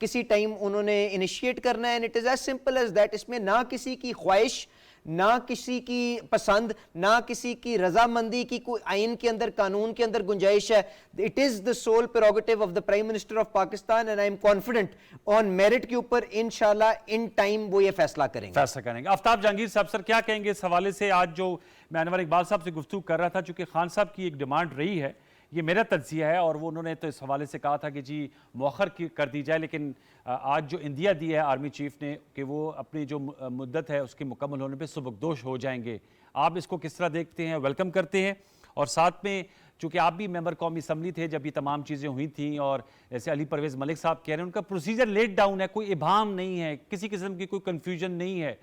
کسی ٹائم انہوں نے انیشیٹ کرنا ہے, and it is as simple as that. اس میں نہ کسی کی خواہش, نہ کسی کی پسند, نہ کسی کی رضامندی کی کوئی آئین کے اندر, قانون کے اندر گنجائش ہے. It is the sole prerogative of the prime minister of Pakistan, and I am confident on merit کے اوپر انشاءاللہ ان ٹائم وہ یہ فیصلہ کریں گے. آفتاب جہانگیر صاحب, سر کیا کہیں گے اس حوالے سے؟ آج جو میں انور اقبال صاحب سے گفتگو کر رہا تھا, چونکہ خان صاحب کی ایک ڈیمانڈ رہی ہے, یہ میرا تجزیہ ہے, اور وہ انہوں نے تو اس حوالے سے کہا تھا کہ جی مؤخر کر دی جائے, لیکن آج جو اندیا دی ہے آرمی چیف نے کہ وہ اپنی جو مدت ہے اس کے مکمل ہونے پہ سبکدوش ہو جائیں گے, آپ اس کو کس طرح دیکھتے ہیں, ویلکم کرتے ہیں؟ اور ساتھ میں چونکہ آپ بھی ممبر قومی اسمبلی تھے جب یہ تمام چیزیں ہوئی تھیں, اور جیسے علی پرویز ملک صاحب کہہ رہے ہیں ان کا پروسیجر لیٹ ڈاؤن ہے, کوئی ابہام نہیں ہے, کسی قسم کی کوئی کنفیوژن نہیں ہے,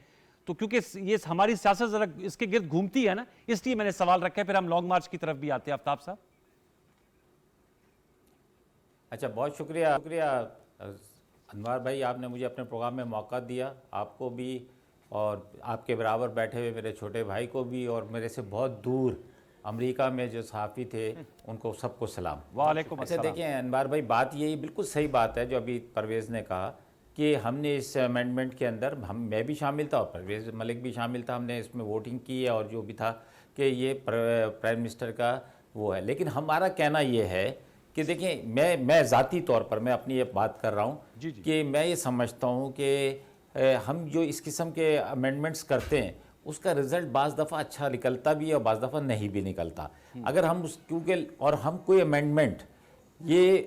تو کیونکہ یہ ہماری سیاست ذرا اس کے گرد گھومتی ہے نا, اس لیے میں نے سوال رکھا ہے. پھر ہم لانگ مارچ کی طرف بھی آتے ہیں. آفتاب صاحب. اچھا, بہت شکریہ انوار بھائی, آپ نے مجھے اپنے پروگرام میں موقع دیا. آپ کو بھی اور آپ کے برابر بیٹھے ہوئے میرے چھوٹے بھائی کو بھی, اور میرے سے بہت دور امریکہ میں جو صحافی تھے ان کو سب کو سلام. وعلیکم السلام. اچھا دیکھیں انوار بھائی, بات یہی بالکل صحیح بات ہے جو ابھی پرویز نے کہا کہ ہم نے اس امینڈمنٹ کے اندر, میں بھی شامل تھا اور پرویز ملک بھی شامل تھا, ہم نے اس میں ووٹنگ کی ہے اور جو بھی تھا کہ یہ پرائم منسٹر کا وہ ہے. لیکن ہمارا کہنا یہ ہے کہ دیکھیں, میں ذاتی طور پر میں اپنی یہ بات کر رہا ہوں کہ میں یہ سمجھتا ہوں کہ ہم جو اس قسم کے امینڈمنٹس کرتے ہیں اس کا رزلٹ بعض دفعہ اچھا نکلتا بھی ہے اور بعض دفعہ نہیں بھی نکلتا. اگر ہم کیونکہ اور ہم کوئی امینڈمنٹ, یہ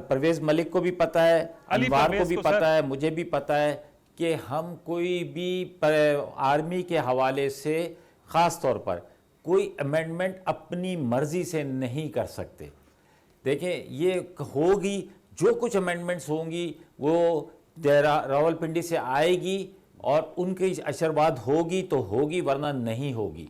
پرویز ملک کو بھی پتہ ہے, انوار کو بھی پتہ ہے, مجھے بھی پتہ ہے کہ ہم کوئی بھی آرمی کے حوالے سے خاص طور پر کوئی امینڈمنٹ اپنی مرضی سے نہیں کر سکتے. دیکھیں, یہ ہوگی جو کچھ امینڈمنٹس ہوں گی وہ راولپنڈی سے آئے گی اور ان کی اشرباد ہوگی تو ہوگی, ورنہ نہیں ہوگی,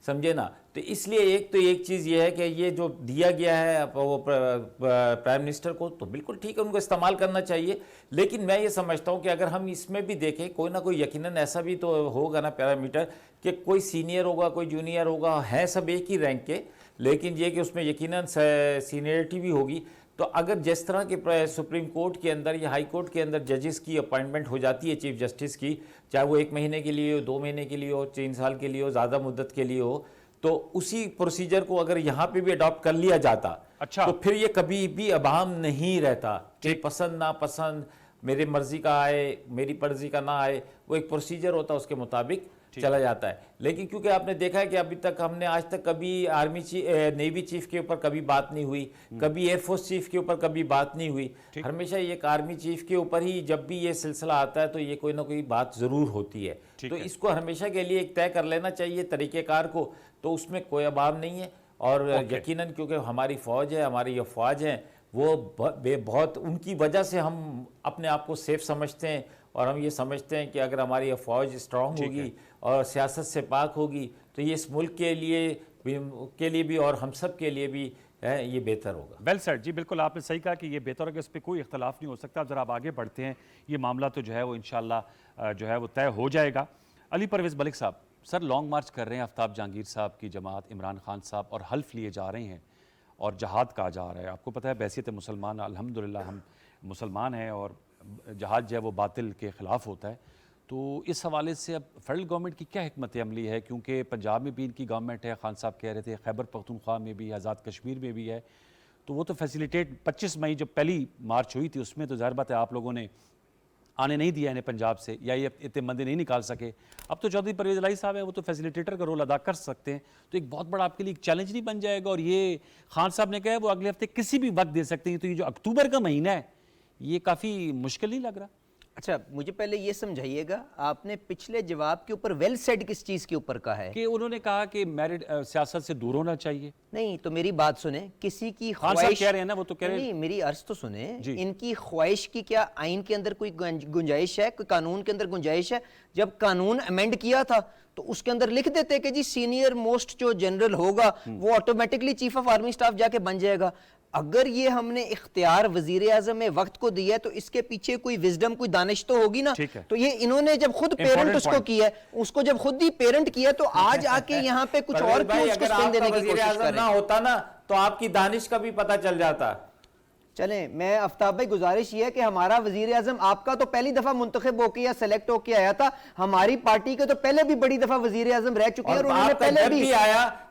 سمجھے نا. تو اس لیے ایک چیز یہ ہے کہ یہ جو دیا گیا ہے وہ پرائم منسٹر کو, تو بالکل ٹھیک ہے, ان کو استعمال کرنا چاہیے. لیکن میں یہ سمجھتا ہوں کہ اگر ہم اس میں بھی دیکھیں, کوئی نہ کوئی یقیناً ایسا بھی تو ہوگا نا پیرامیٹر کہ کوئی سینئر ہوگا, کوئی جونیئر ہوگا, ہیں سب ایک ہی رینک کے, لیکن یہ کہ اس میں یقیناً سینئرٹی بھی ہوگی. تو اگر جس طرح کے سپریم کورٹ کے اندر یا ہائی کورٹ کے اندر ججز کی اپائنٹمنٹ ہو جاتی ہے چیف جسٹس کی, چاہے وہ 1 مہینے کے لیے ہو, 2 مہینے کے لیے ہو, 3 سال کے لیے ہو, زیادہ مدت کے لیے ہو, تو اسی پروسیجر کو اگر یہاں پہ بھی اڈاپٹ کر لیا جاتا تو پھر یہ کبھی بھی ابہام نہیں رہتا کہ پسند نا پسند, میری مرضی کا آئے, میری مرضی کا نہ آئے, وہ ایک پروسیجر ہوتا ہے, اس کے مطابق چلا جاتا ہے. لیکن کیونکہ آپ نے دیکھا ہے کہ ابھی تک ہم نے آج تک کبھی نیوی چیف کے اوپر کبھی بات نہیں ہوئی, کبھی ایئر فورس چیف کے اوپر کبھی بات نہیں ہوئی, ہمیشہ ایک آرمی چیف کے اوپر ہی جب بھی یہ سلسلہ آتا ہے تو یہ کوئی نہ کوئی بات ضرور ہوتی ہے. تو اس کو ہمیشہ کے لیے ایک طے کر لینا چاہیے طریقہ کار کو, تو اس میں کوئی ابہام نہیں ہے. اور یقیناً کیونکہ ہماری فوج ہے, ہماری افواج ہیں, وہ بہت ان کی وجہ سے ہم اپنے آپ کو سیف سمجھتے ہیں, اور ہم یہ سمجھتے ہیں کہ اگر ہماری فوج اسٹرانگ ہوگی اور سیاست سے پاک ہوگی تو یہ اس ملک کے لیے بھی اور ہم سب کے لیے بھی یہ بہتر ہوگا. ویل سیڈ جی, بالکل آپ نے صحیح کہا کہ یہ بہتر ہوگا, اس پہ کوئی اختلاف نہیں ہو سکتا. اب ذرا آپ آگے بڑھتے ہیں, یہ معاملہ تو جو ہے وہ انشاءاللہ جو ہے وہ طے ہو جائے گا. علی پرویز ملک صاحب, سر لانگ مارچ کر رہے ہیں آفتاب جہانگیر صاحب کی جماعت, عمران خان صاحب, اور حلف لیے جا رہے ہیں اور جہاد کہا جا رہا ہے. آپ کو پتہ ہے بحیثیت مسلمان الحمدللہ ہم مسلمان ہیں, اور جہاد جو ہے وہ باطل کے خلاف ہوتا ہے. تو اس حوالے سے اب فیڈرل گورنمنٹ کی کیا حکمت عملی ہے, کیونکہ پنجاب میں بھی ان کی گورنمنٹ ہے, خان صاحب کہہ رہے تھے خیبر پختونخوا میں بھی, آزاد کشمیر میں بھی ہے, تو وہ تو فیسیلیٹیٹ 25 مئی جب پہلی مارچ ہوئی تھی اس میں تو ظاہر بات ہے آپ لوگوں نے آنے نہیں دیا انہیں پنجاب سے, یا یہ اتنے بندے نہیں نکال سکے. اب تو چودھری پرویز الہی صاحب ہے, وہ تو فیسیلیٹیٹر کا رول ادا کر سکتے ہیں, تو ایک بہت بڑا آپ کے لیے ایک چیلنج نہیں بن جائے گا؟ اور یہ خان صاحب نے کہا ہے وہ اگلے ہفتے کسی بھی وقت دے سکتے ہیں, تو یہ جو اکتوبر کا مہینہ ہے یہ کافی مشکل نہیں لگ رہا؟ اچھا مجھے پہلے یہ سمجھائیے گا, آپ نے پچھلے جواب کے اوپر ویل سیڈ کس چیز کے اوپر کہا ہے؟ کہ انہوں نے کہا کہ میرڈ سیاست سے دور ہونا چاہیے. نہیں تو میری بات سنیں, کسی کی خان صاحب کہہ رہے ہیں نا, وہ تو کہہ رہے ہیں. نہیں میری عرض تو سنیں, ان کی خواہش کی کیا آئین کے اندر کوئی گنجائش ہے, کوئی قانون کے اندر گنجائش ہے؟ جب قانون امینڈ کیا تھا تو اس کے اندر لکھ دیتے کہ جی سینئر موسٹ جو جنرل ہوگا وہ automatically chief of army staff جا کے بن جائے گا. اگر یہ ہم نے اختیار وزیر اعظم میں وقت کو دیا ہے تو اس کے پیچھے کوئی وزڈم, کوئی دانش تو ہوگی نا. تو یہ انہوں نے جب خود پیرنٹ اس کو کیا ہے, اس کو جب خود ہی پیرنٹ کیا تو آج آ کے یہاں پہ کچھ اور کیوں اس کو سپن دینے کی کوشش کریں؟ نہ ہوتا نا تو آپ کی دانش کا بھی پتہ چل جاتا. چلیں میں آفتاب بھائی گزارش یہ ہے کہ ہمارا وزیر اعظم آپ کا تو پہلی دفعہ منتخب ہو کے یا سلیکٹ ہو کے آیا تھا, ہماری پارٹی کے تو پہلے بھی بڑی دفعہ وزیر اعظم رہ چکے ہیں, اور انہوں نے پہلے بھی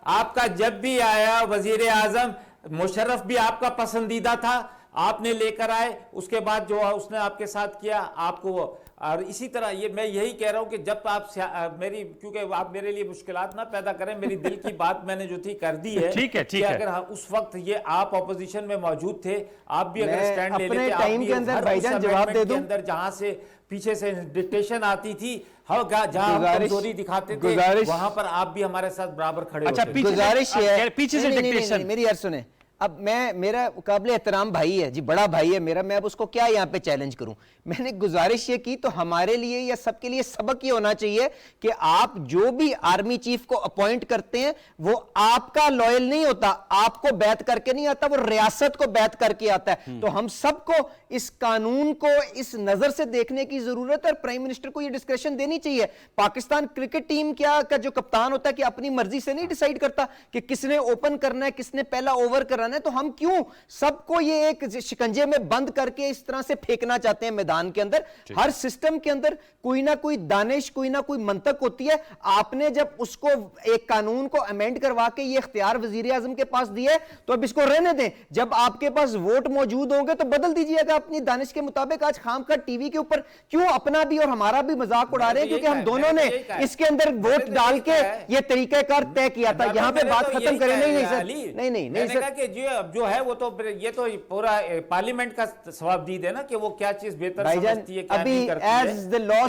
آپ کا جب بھی آیا وزیر اعظم مشرف بھی آپ کا پسندیدہ تھا, آپ نے لے کر آئے, اس کے بعد جو اس نے آپ کے ساتھ کیا آپ کو, اور اسی طرح یہ میں یہی کہہ رہا ہوں کہ جب آپ میری, کیونکہ آپ میرے لیے مشکلات نہ پیدا کریں, میری دل کی بات میں نے جو تھی کر دی ہے. ٹھیک ہے کہ اگر اس وقت یہ آپ اپوزیشن میں موجود تھے, آپ بھی اگر سٹینڈ لے لیتے, آپ بھی ہر اس امینڈمنٹ کے اندر جہاں سے پیچھے سے ڈکٹیشن آتی تھی, جہاں ہم کمزوری دکھاتے تھے وہاں پر آپ بھی ہمارے ساتھ برابر کھڑے ہوتے. اچھا گزارش ہے پیچھے سے ڈکٹیشن, میری عرض سنیں, اب میرا قابل احترام بھائی ہے جی, بڑا بھائی ہے میرا, میں اب اس کو کیا یہاں پہ چیلنج کروں. میں نے گزارش یہ کی تو ہمارے لیے یا سب کے لیے سبق یہ ہونا چاہیے کہ آپ جو بھی آرمی چیف کو اپوائنٹ کرتے ہیں وہ آپ کا لائل نہیں ہوتا, آپ کو بیعت کر کے نہیں آتا, وہ ریاست کو بیعت کر کے آتا ہے. تو ہم سب کو اس قانون کو اس نظر سے دیکھنے کی ضرورت ہے, اور پرائم منسٹر کو یہ ڈسکریشن دینی چاہیے. پاکستان کرکٹ ٹیم کا جو کپتان ہوتا ہے کہ اپنی مرضی سے نہیں ڈیسائیڈ کرتا کہ کس نے اوپن کرنا ہے, کس نے پہلا اوور کرنا ہے, تو ہم کیوں سب کو یہ ایک شکنجے میں بند کر کے اس طرح سے پھینکنا چاہتے ہیں میدان کے اندر. ہر سسٹم کے اندر کوئی نہ کوئی دانش, کوئی نہ کوئی منطق ہوتی ہے. آپ نے جب اس کو ایک قانون کو امینڈ کروا کے یہ اختیار وزیر اعظم کے پاس دیا ہے تو اب اس کو رہنے دیں. جب آپ کے پاس ووٹ موجود ہوں گے تو بدل دیجئے گا اپنی دانش کے مطابق. آج خام خواہ ٹی وی کے اوپر کیوں اپنا بھی اور ہمارا بھی مذاق اڑا رہے ہیں, کیونکہ ہم دونوں نے اس کے اندر ووٹ ڈال کے یہ طریقہ کار طے کیا تھا. یہاں پہ بات ختم کریں. نہیں سر, نہیں سر, کہ جو ہے وہ تو یہ تو پورا پارلیمنٹ کا ثواب دید ہے نا کہ وہ کیا چیز بہتر سمجھتی ہے, کیا نہیں کرتی ہے. as the law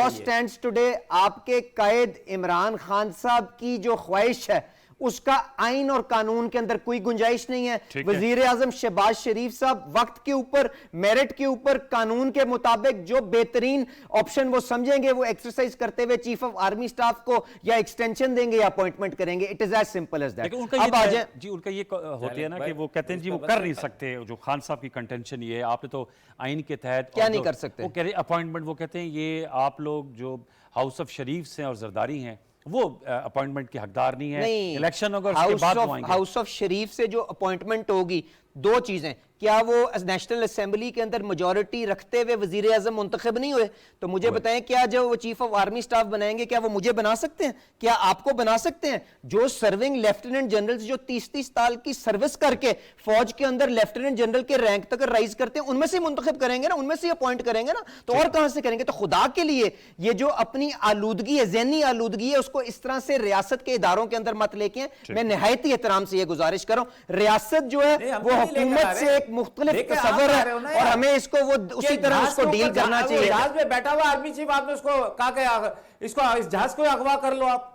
stands today آپ کے قائد عمران خان صاحب کی جو خواہش ہے اس کا آئین اور قانون کے اندر کوئی گنجائش نہیں ہے. وزیر اعظم شہباز شریف صاحب وقت کے اوپر, میرٹ کے اوپر, قانون کے مطابق جو بہترین آپشن وہ سمجھیں گے وہ ایکسرسائز کرتے ہوئے چیف آف آرمی سٹاف کو یا ایکسٹینشن دیں گے یا اپوائنٹمنٹ کریں گے. It is as simple as that. اب آ جائیں جی, ان کا یہ ہوتی ہے نا کہ وہ کہتے ہیں جی وہ کر نہیں سکتے. جو خان صاحب کی کنٹینشن یہ ہے, آپ نے تو آئین کے تحت کیا نہیں کر سکتے, وہ کہہ رہے اپوائنٹمنٹ, وہ کہتے ہیں یہ آپ لوگ جو ہاؤس آف شریف ہیں اور زرداری ہیں وہ اپوائنٹمنٹ کے حقدار نہیں ہیں. الیکشن ہوگا اس کے بعد وہ آئیں گے. ہاؤس آف شریف سے جو اپوائنٹمنٹ ہوگی دو چیزیں, کیا وہ نیشنل اسمبلی کے اندر میجورٹی رکھتے ہوئے وزیر اعظم منتخب نہیں ہوئے, تو مجھے بتائیں کیا جو وہ چیف آف آرمی سٹاف بنائیں گے کیا وہ مجھے بنا سکتے ہیں, کیا آپ کو بنا سکتے ہیں؟ جو سرونگ لیفٹیننٹ جنرلز جو 30 سال کی سروس کر کے فوج کے اندر لیفٹیننٹ جنرل کے رینک تک رائز کرتے ہیں, ان میں سے منتخب کریں گے نا, ان میں سے اپوائنٹ کریں گے نا, تو اور کہاں سے کریں گے؟ تو خدا کے لیے یہ جو اپنی آلودگی ہے, ذہنی آلودگی ہے, اس کو اس طرح سے ریاست کے اداروں کے اندر مت لے کے ہیں. میں نہایت ہی احترام سے یہ گزارش کر رہا ہوں, ریاست جو ہے وہ حکومت سے ایک مختلف تصور ہے اور ہمیں اس کو وہ اسی طرح اس کو ڈیل کرنا چاہیے. جہاز میں بیٹھا ہوا آرمی چیف, آپ نے اس کو کہا کہ اس کو اس جہاز کو اغوا کر لو. آپ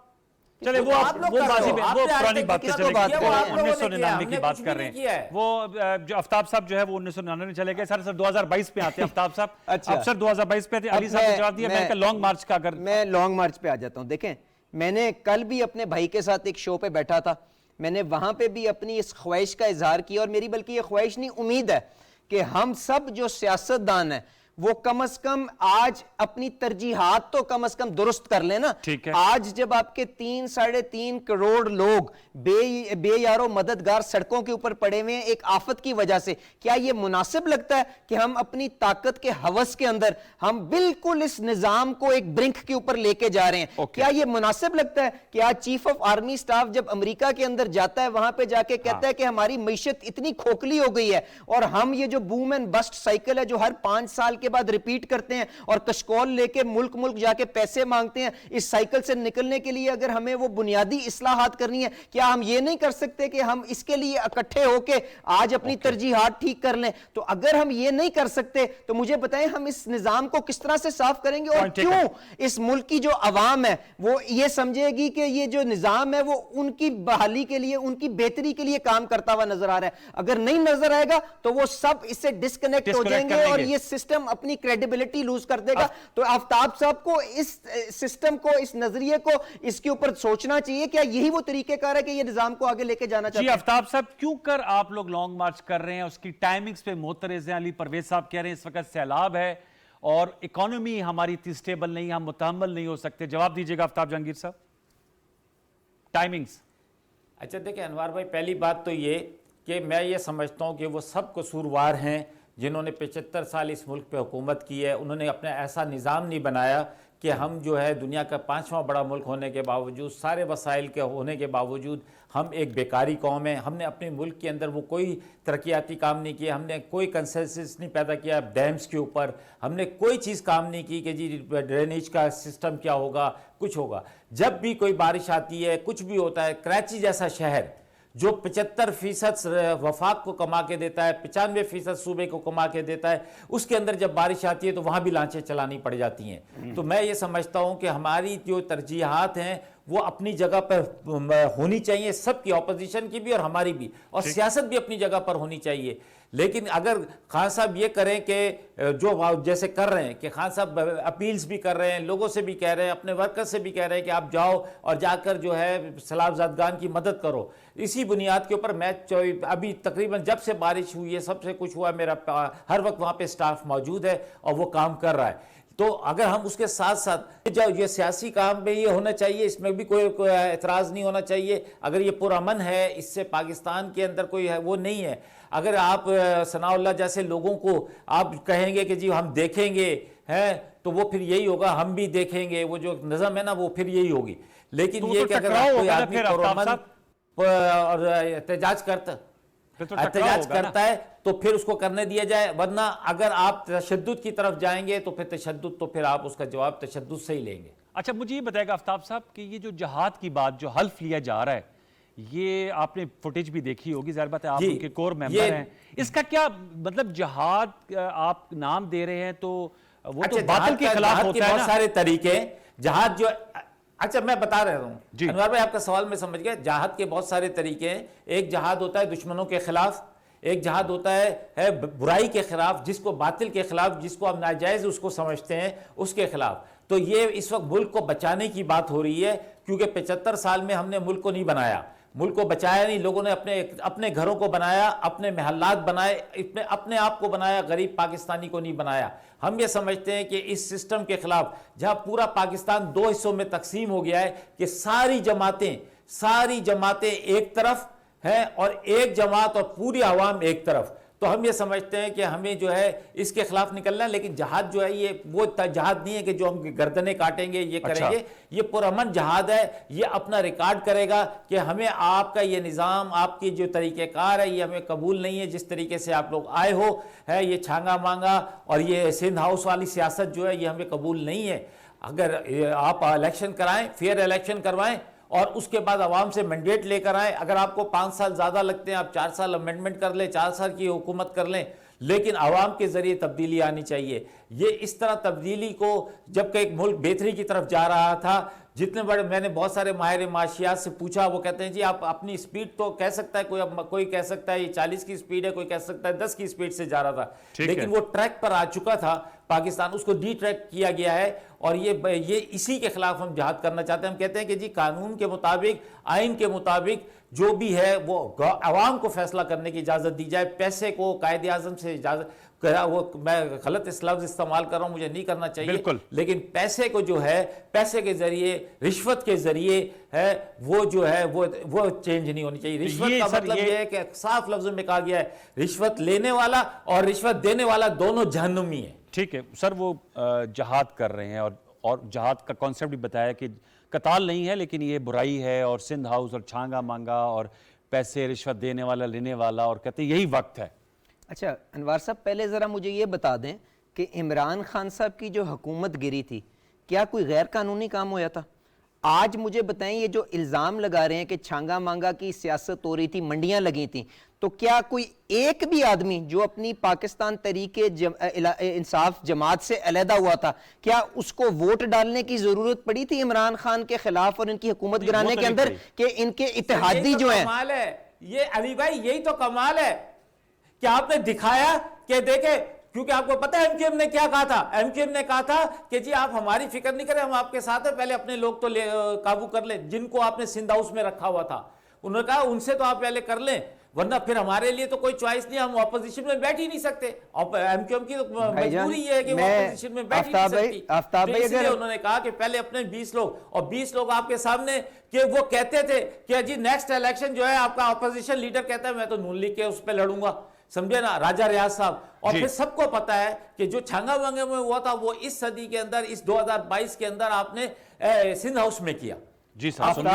چلے وہ ماضی میں وہ پرانی بات کر رہے ہیں, 1999 کی بات کر رہے ہیں. وہ جو آفتاب صاحب جو ہے وہ 1999 میں چلے گئے. سر 2022 پہ آتے ہیں آفتاب صاحب. اب سر 2022 پہ آتے ہیں. علی صاحب نے جواب دیا, میں کہ لانگ مارچ کا, اگر میں لانگ مارچ پہ آ جاتا ہوں. دیکھیں میں نے کل بھی اپنے بھائی کے ساتھ ایک شو پہ بیٹھا تھا, میں نے وہاں پہ بھی اپنی اس خواہش کا اظہار کیا, اور میری بلکہ یہ خواہش نہیں امید ہے کہ ہم سب جو سیاستدان ہیں وہ کم از کم آج اپنی ترجیحات تو کم از کم درست کر لیں نا. آج جب آپ کے 3.5 کروڑ لوگ بے یارو مددگار سڑکوں کے اوپر پڑے ہوئے ہیں ایک آفت کی وجہ سے, کیا یہ مناسب لگتا ہے کہ ہم اپنی طاقت کے ہوس کے اندر ہم بالکل اس نظام کو ایک برنک کے اوپر لے کے جا رہے ہیں؟ کیا یہ مناسب لگتا ہے کہ آج چیف آف آرمی سٹاف جب امریکہ کے اندر جاتا ہے وہاں پہ جا کے کہتا ہے کہ ہماری معیشت اتنی کھوکھلی ہو گئی ہے, اور ہم یہ جو بوم اینڈ بسٹ سائیکل ہے جو ہر 5 سال کے بعد ریپیٹ کرتے ہیں اور کشکول لے کے ملک جا کے پیسے مانگتے ہیں, اس سائیکل سے نکلنے کے لیے اگر ہمیں وہ بنیادی اصلاحات کرنی ہے, کیا ہم یہ نہیں کر سکتے کہ ہم اس کے لیے اکٹھے ہو کے آج اپنی ترجیحات ٹھیک کر لیں؟ تو اگر ہم یہ نہیں کر سکتے تو مجھے بتائیں ہم اس نظام کو کس طرح سے صاف کریں گے, اور کیوں اس ملک کی جو عوام ہے وہ یہ سمجھے گی کہ یہ جو نظام ہے وہ ان کی بحالی کے لیے, ان کی بہتری کے لیے کام کرتا ہوا نظر آ رہا ہے؟ اگر نہیں نظر آئے گا تو وہ سب اس سے ڈسکنیکٹ ہو جائیں گے اور یہ سسٹم اپنی کریڈیبلٹی لوز کر دے گا. تو آفتاب صاحب کو اس سسٹم کو, اس نظریے کو, اس کے اوپر سوچنا چاہیے, کیا یہی وہ طریقہ کار ہے کہ یہ نظام کو آگے لے کے جانا چاہتے ہیں؟ جی آفتاب صاحب, کیوں کر آپ لوگ لانگ مارچ کر رہے ہیں؟ اس کی ٹائمنگز پہ معترض ہیں. علی پرویز صاحب کہہ رہے ہیں اس وقت سیلاب ہے اور اکانومی ہماری اتنی سٹیبل نہیں, ہم متحمل نہیں ہو سکتے. جواب دیجیے گا آفتاب جہانگیر صاحب, ٹائمنگز. اچھا دیکھیں انوار بھائی، پہلی بات تو یہ کہ میں یہ سمجھتا ہوں کہ وہ سب قصوروار ہیں جنہوں نے 75 سال اس ملک پہ حکومت کی ہے. انہوں نے اپنا ایسا نظام نہیں بنایا کہ ہم جو ہے دنیا کا 5واں بڑا ملک ہونے کے باوجود، سارے وسائل کے ہونے کے باوجود ہم ایک بیکاری قوم ہیں. ہم نے اپنے ملک کے اندر وہ کوئی ترقیاتی کام نہیں کیا، ہم نے کوئی کنسنسس نہیں پیدا کیا ڈیمز کے اوپر، ہم نے کوئی چیز کام نہیں کی کہ جی ڈرینیج کا سسٹم کیا ہوگا، کچھ ہوگا. جب بھی کوئی بارش آتی ہے، کچھ بھی ہوتا ہے، کراچی جیسا شہر جو 75% وفاق کو کما کے دیتا ہے، 95% صوبے کو کما کے دیتا ہے، اس کے اندر جب بارش آتی ہے تو وہاں بھی لانچیں چلانی پڑ جاتی ہیں. تو میں یہ سمجھتا ہوں کہ ہماری جو ترجیحات ہیں وہ اپنی جگہ پر ہونی چاہیے، سب کی، اپوزیشن کی بھی اور ہماری بھی، اور سیاست بھی اپنی جگہ پر ہونی چاہیے. لیکن اگر خان صاحب یہ کریں کہ جو جیسے کر رہے ہیں کہ خان صاحب اپیلز بھی کر رہے ہیں، لوگوں سے بھی کہہ رہے ہیں، اپنے ورکر سے بھی کہہ رہے ہیں کہ آپ جاؤ اور جا کر جو ہے سیلاب زدگان کی مدد کرو، اسی بنیاد کے اوپر میں ابھی تقریباً جب سے بارش ہوئی ہے، سب سے کچھ ہوا، میرا ہر وقت وہاں پہ سٹاف موجود ہے اور وہ کام کر رہا ہے. تو اگر ہم اس کے ساتھ ساتھ جو یہ سیاسی کام میں یہ ہونا چاہیے، اس میں بھی کوئی اعتراض نہیں ہونا چاہیے. اگر یہ پرامن ہے، اس سے پاکستان کے اندر کوئی وہ نہیں ہے. اگر آپ ثناء اللہ جیسے لوگوں کو آپ کہیں گے کہ جی ہم دیکھیں گے ہیں، تو وہ پھر یہی ہوگا، ہم بھی دیکھیں گے، وہ جو نظم ہے نا وہ پھر یہی ہوگی. لیکن یہ کہ اگر کوئی آدمی پرامن اور احتجاج کرتا ہے تو پھر اس کو کرنے دیا جائے، ورنہ اگر آپ تشدد کی طرف جائیں گے تو پھر تشدد، تو پھر آپ اس کا جواب تشدد سے ہی لیں گے. اچھا مجھے یہ بتائے گا آفتاب صاحب کہ یہ جو جہاد کی بات، جو حلف لیا جا رہا ہے، یہ آپ نے فوٹیج بھی دیکھی ہوگی، ظاہر بات ہے آپ ان کے کور ممبر ہیں، اس کا کیا مطلب؟ جہاد آپ نام دے رہے ہیں تو وہ تو باطل کے خلاف ہوتا ہے نا. بہت سارے طریقے جہاد جو، اچھا میں بتا رہا ہوں انوار بھائی، آپ کا سوال میں سمجھ گیا. جہاد کے بہت سارے طریقے ہیں. ایک جہاد ہوتا ہے دشمنوں کے خلاف، ایک جہاد ہوتا ہے برائی کے خلاف، جس کو باطل کے خلاف، جس کو ہم ناجائز اس کو سمجھتے ہیں، اس کے خلاف. تو یہ اس وقت ملک کو بچانے کی بات ہو رہی ہے، کیونکہ 75 سال میں ہم نے ملک کو نہیں بنایا، ملک کو بچایا نہیں. لوگوں نے اپنے گھروں کو بنایا، اپنے محلات بنائے، اپنے آپ کو بنایا، غریب پاکستانی کو نہیں بنایا. ہم یہ سمجھتے ہیں کہ اس سسٹم کے خلاف، جہاں پورا پاکستان 2 حصوں میں تقسیم ہو گیا ہے کہ ساری جماعتیں ایک طرف ہیں اور ایک جماعت اور پوری عوام ایک طرف، تو ہم یہ سمجھتے ہیں کہ ہمیں جو ہے اس کے خلاف نکلنا ہے. لیکن جہاد جو ہے یہ وہ جہاد نہیں ہے کہ جو ہم گردنیں کاٹیں گے، یہ کریں گے. یہ پرامن جہاد ہے. یہ اپنا ریکارڈ کرے گا کہ ہمیں آپ کا یہ نظام، آپ کی جو طریقہ کار ہے، یہ ہمیں قبول نہیں ہے. جس طریقے سے آپ لوگ آئے ہو ہے، یہ چھانگا مانگا اور یہ سندھ ہاؤس والی سیاست جو ہے، یہ ہمیں قبول نہیں ہے. اگر آپ الیکشن کرائیں، فیئر الیکشن کروائیں اور اس کے بعد عوام سے مینڈیٹ لے کر آئیں. اگر آپ کو 5 سال زیادہ لگتے ہیں، آپ 4 سال امینڈمنٹ کر لیں، 4 سال کی حکومت کر لیں، لیکن عوام کے ذریعے تبدیلی آنی چاہیے. یہ اس طرح تبدیلی کو، جب کہ ایک ملک بہتری کی طرف جا رہا تھا، جتنے بڑے، میں نے بہت سارے ماہر معاشیات سے پوچھا، وہ کہتے ہیں جی آپ اپنی سپیڈ تو کہہ سکتا ہے، کوئی کہہ سکتا ہے یہ 40 کی سپیڈ ہے، کوئی کہہ سکتا ہے 10 کی سپیڈ سے جا رہا تھا، لیکن وہ ٹریک پر آ چکا تھا پاکستان، اس کو ڈی ٹریک کیا گیا ہے. اور یہ اسی کے خلاف ہم جہاد کرنا چاہتے ہیں. ہم کہتے ہیں کہ جی قانون کے مطابق، آئین کے مطابق جو بھی ہے وہ عوام کو فیصلہ کرنے کی اجازت دی جائے. پیسے کو قائد اعظم سے اجازت، وہ میں غلط لفظ استعمال کر رہا ہوں، مجھے نہیں کرنا چاہیے، لیکن پیسے کو جو ہے، پیسے کے ذریعے، رشوت کے ذریعے ہے، وہ جو ہے وہ چینج نہیں ہونی چاہیے. رشوت کا مطلب یہ ہے کہ صاف لفظوں میں کہا گیا ہے، رشوت لینے والا اور رشوت دینے والا دونوں جہنمی ہیں. ٹھیک ہے سر، وہ جہاد کر رہے ہیں اور جہاد کا کانسیپٹ بھی بتایا کہ قتال نہیں ہے، لیکن یہ برائی ہے، اور سندھ ہاؤس اور چھانگا مانگا اور پیسے رشوت دینے والا لینے والا، اور کہتے ہیں یہی وقت ہے. اچھا انوار صاحب، پہلے ذرا مجھے یہ بتا دیں کہ عمران خان صاحب کی جو حکومت گری تھی، کیا کوئی غیر قانونی کام ہوا تھا؟ آج مجھے بتائیں، یہ جو الزام لگا رہے ہیں کہ چھانگا مانگا کی سیاست ہو رہی تھی، منڈیاں لگی تھیں، تو کیا کوئی ایک بھی آدمی جو اپنی پاکستان تحریک انصاف جماعت سے علیحدہ ہوا تھا، کیا اس کو ووٹ ڈالنے کی ضرورت پڑی تھی عمران خان کے خلاف اور ان کی حکومت گرانے کے اندر، کہ ان کے اتحادی جو ہیں؟ یہ علی بھائی یہی تو کمال ہے کہ آپ نے دکھایا کہ دیکھیں، کیونکہ آپ کو پتہ ہے ایم کیو ایم نے کیا کہا تھا. ایم کیو ایم نے کہا تھا کہ جی آپ ہماری فکر نہیں کریں، ہم آپ کے ساتھ ہیں، پہلے اپنے لوگ تو قابو کر لیں. جن کو آپ نے سندھ ہاؤس میں رکھا ہوا تھا، انہوں نے کہا ان سے تو آپ پہلے کر لیں. ورنہ پھر ہمارے لیے تو کوئی چوائس نہیں, ہم اپوزیشن میں بیٹھ ہی نہیں سکتے. ایم کیو ایم کی تو مجبوری یہ ہے کہ وہ اپوزیشن میں بیٹھ ہی نہیں سکتی. آفتاب بھائی اگر انہوں نے کہا کہ پہلے اپنے 20 لوگ, اور 20 لوگ آپ کے سامنے کہ وہ کہتے تھے کہ جی نیکسٹ الیکشن جو ہے آپ کا اپوزیشن لیڈر کہتا ہے میں تو نون لیگ کے اس پہ لڑوں گا, سمجھے نا, راجہ ریاض صاحب. اور پھر سب کو پتا ہے کہ جو چھانگا وانگے میں ہوا تھا وہ اس صدی کے اندر, اس 2022 کے اندر آپ نے سندھ ہاؤس میں کیا. جی صاحب,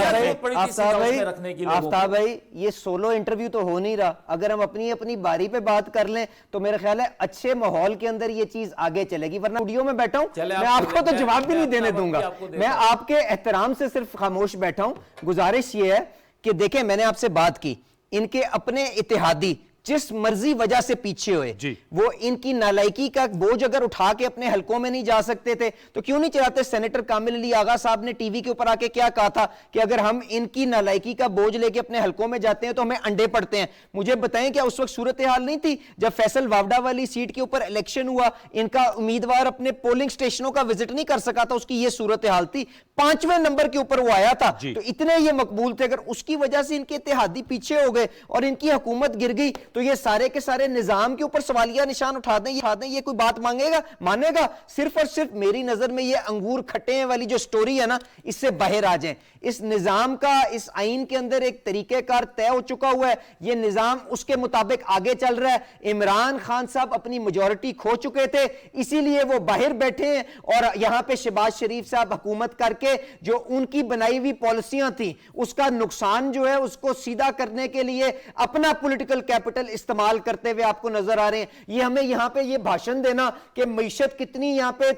آفتاب بھائی یہ سولو انٹرویو تو ہو نہیں رہا, اگر ہم اپنی باری پہ بات کر لیں تو میرے خیال ہے اچھے ماحول کے اندر یہ چیز آگے چلے گی, ورنہ اسٹوڈیو میں بیٹھا ہوں میں آپ کو تو جواب بھی نہیں دینے دوں گا. میں آپ کے احترام سے صرف خاموش بیٹھا ہوں. گزارش یہ ہے کہ دیکھیں میں نے آپ سے بات کی, ان کے اپنے اتحادی جس مرضی وجہ سے پیچھے ہوئے, وہ ان کی نالائکی کا بوجھ اگر اٹھا کے اپنے حلقوں میں نہیں جا سکتے تھے تو کیوں نہیں چلاتے؟ سینیٹر کامل علی آغا صاحب نے ٹی وی کے اوپر آ کے کیا کہا تھا کہ اگر ہم ان کی نالائکی کا بوجھ لے کے اپنے حلقوں میں جاتے ہیں تو ہمیں انڈے پڑتے ہیں. مجھے بتائیں کیا اس وقت صورتحال نہیں تھی جب فیصل واوڈا والی سیٹ کے اوپر الیکشن ہوا, ان کا امیدوار اپنے پولنگ سٹیشنوں کا وزٹ نہیں کر سکا تھا, اس کی یہ صورتحال تھی, 5ویں نمبر کے اوپر وہ آیا تھا. تو اتنے یہ مقبول تھے, اگر اس کی وجہ سے ان کے اتحادی پیچھے ہو گئے اور ان کی حکومت گر گئی تو یہ سارے کے سارے نظام کے اوپر سوالیہ نشان اٹھا دیں, یہ کوئی بات مانے گا؟ صرف اور صرف میری نظر میں یہ انگور کھٹے ہیں والی جو سٹوری ہے نا, اس سے باہر آ جائیں. اس نظام کا اس آئین کے اندر ایک طریقہ کار طے ہو چکا ہوا ہے, یہ نظام اس کے مطابق آگے چل رہا ہے. عمران خان صاحب اپنی میجورٹی کھو چکے تھے, اسی لیے وہ باہر بیٹھے ہیں, اور یہاں پہ شہباز شریف صاحب حکومت کر کے جو ان کی بنائی ہوئی پالیسیاں تھیں اس کا نقصان جو ہے اس کو سیدھا کرنے کے لیے اپنا پولیٹیکل کیپٹل استعمال کرتے ہوئے آپ کو نظر آ رہے ہیں. یہ ہمیں یہاں پہ یہ بھاشن دینا کہ معیشت کتنی یہاں پہ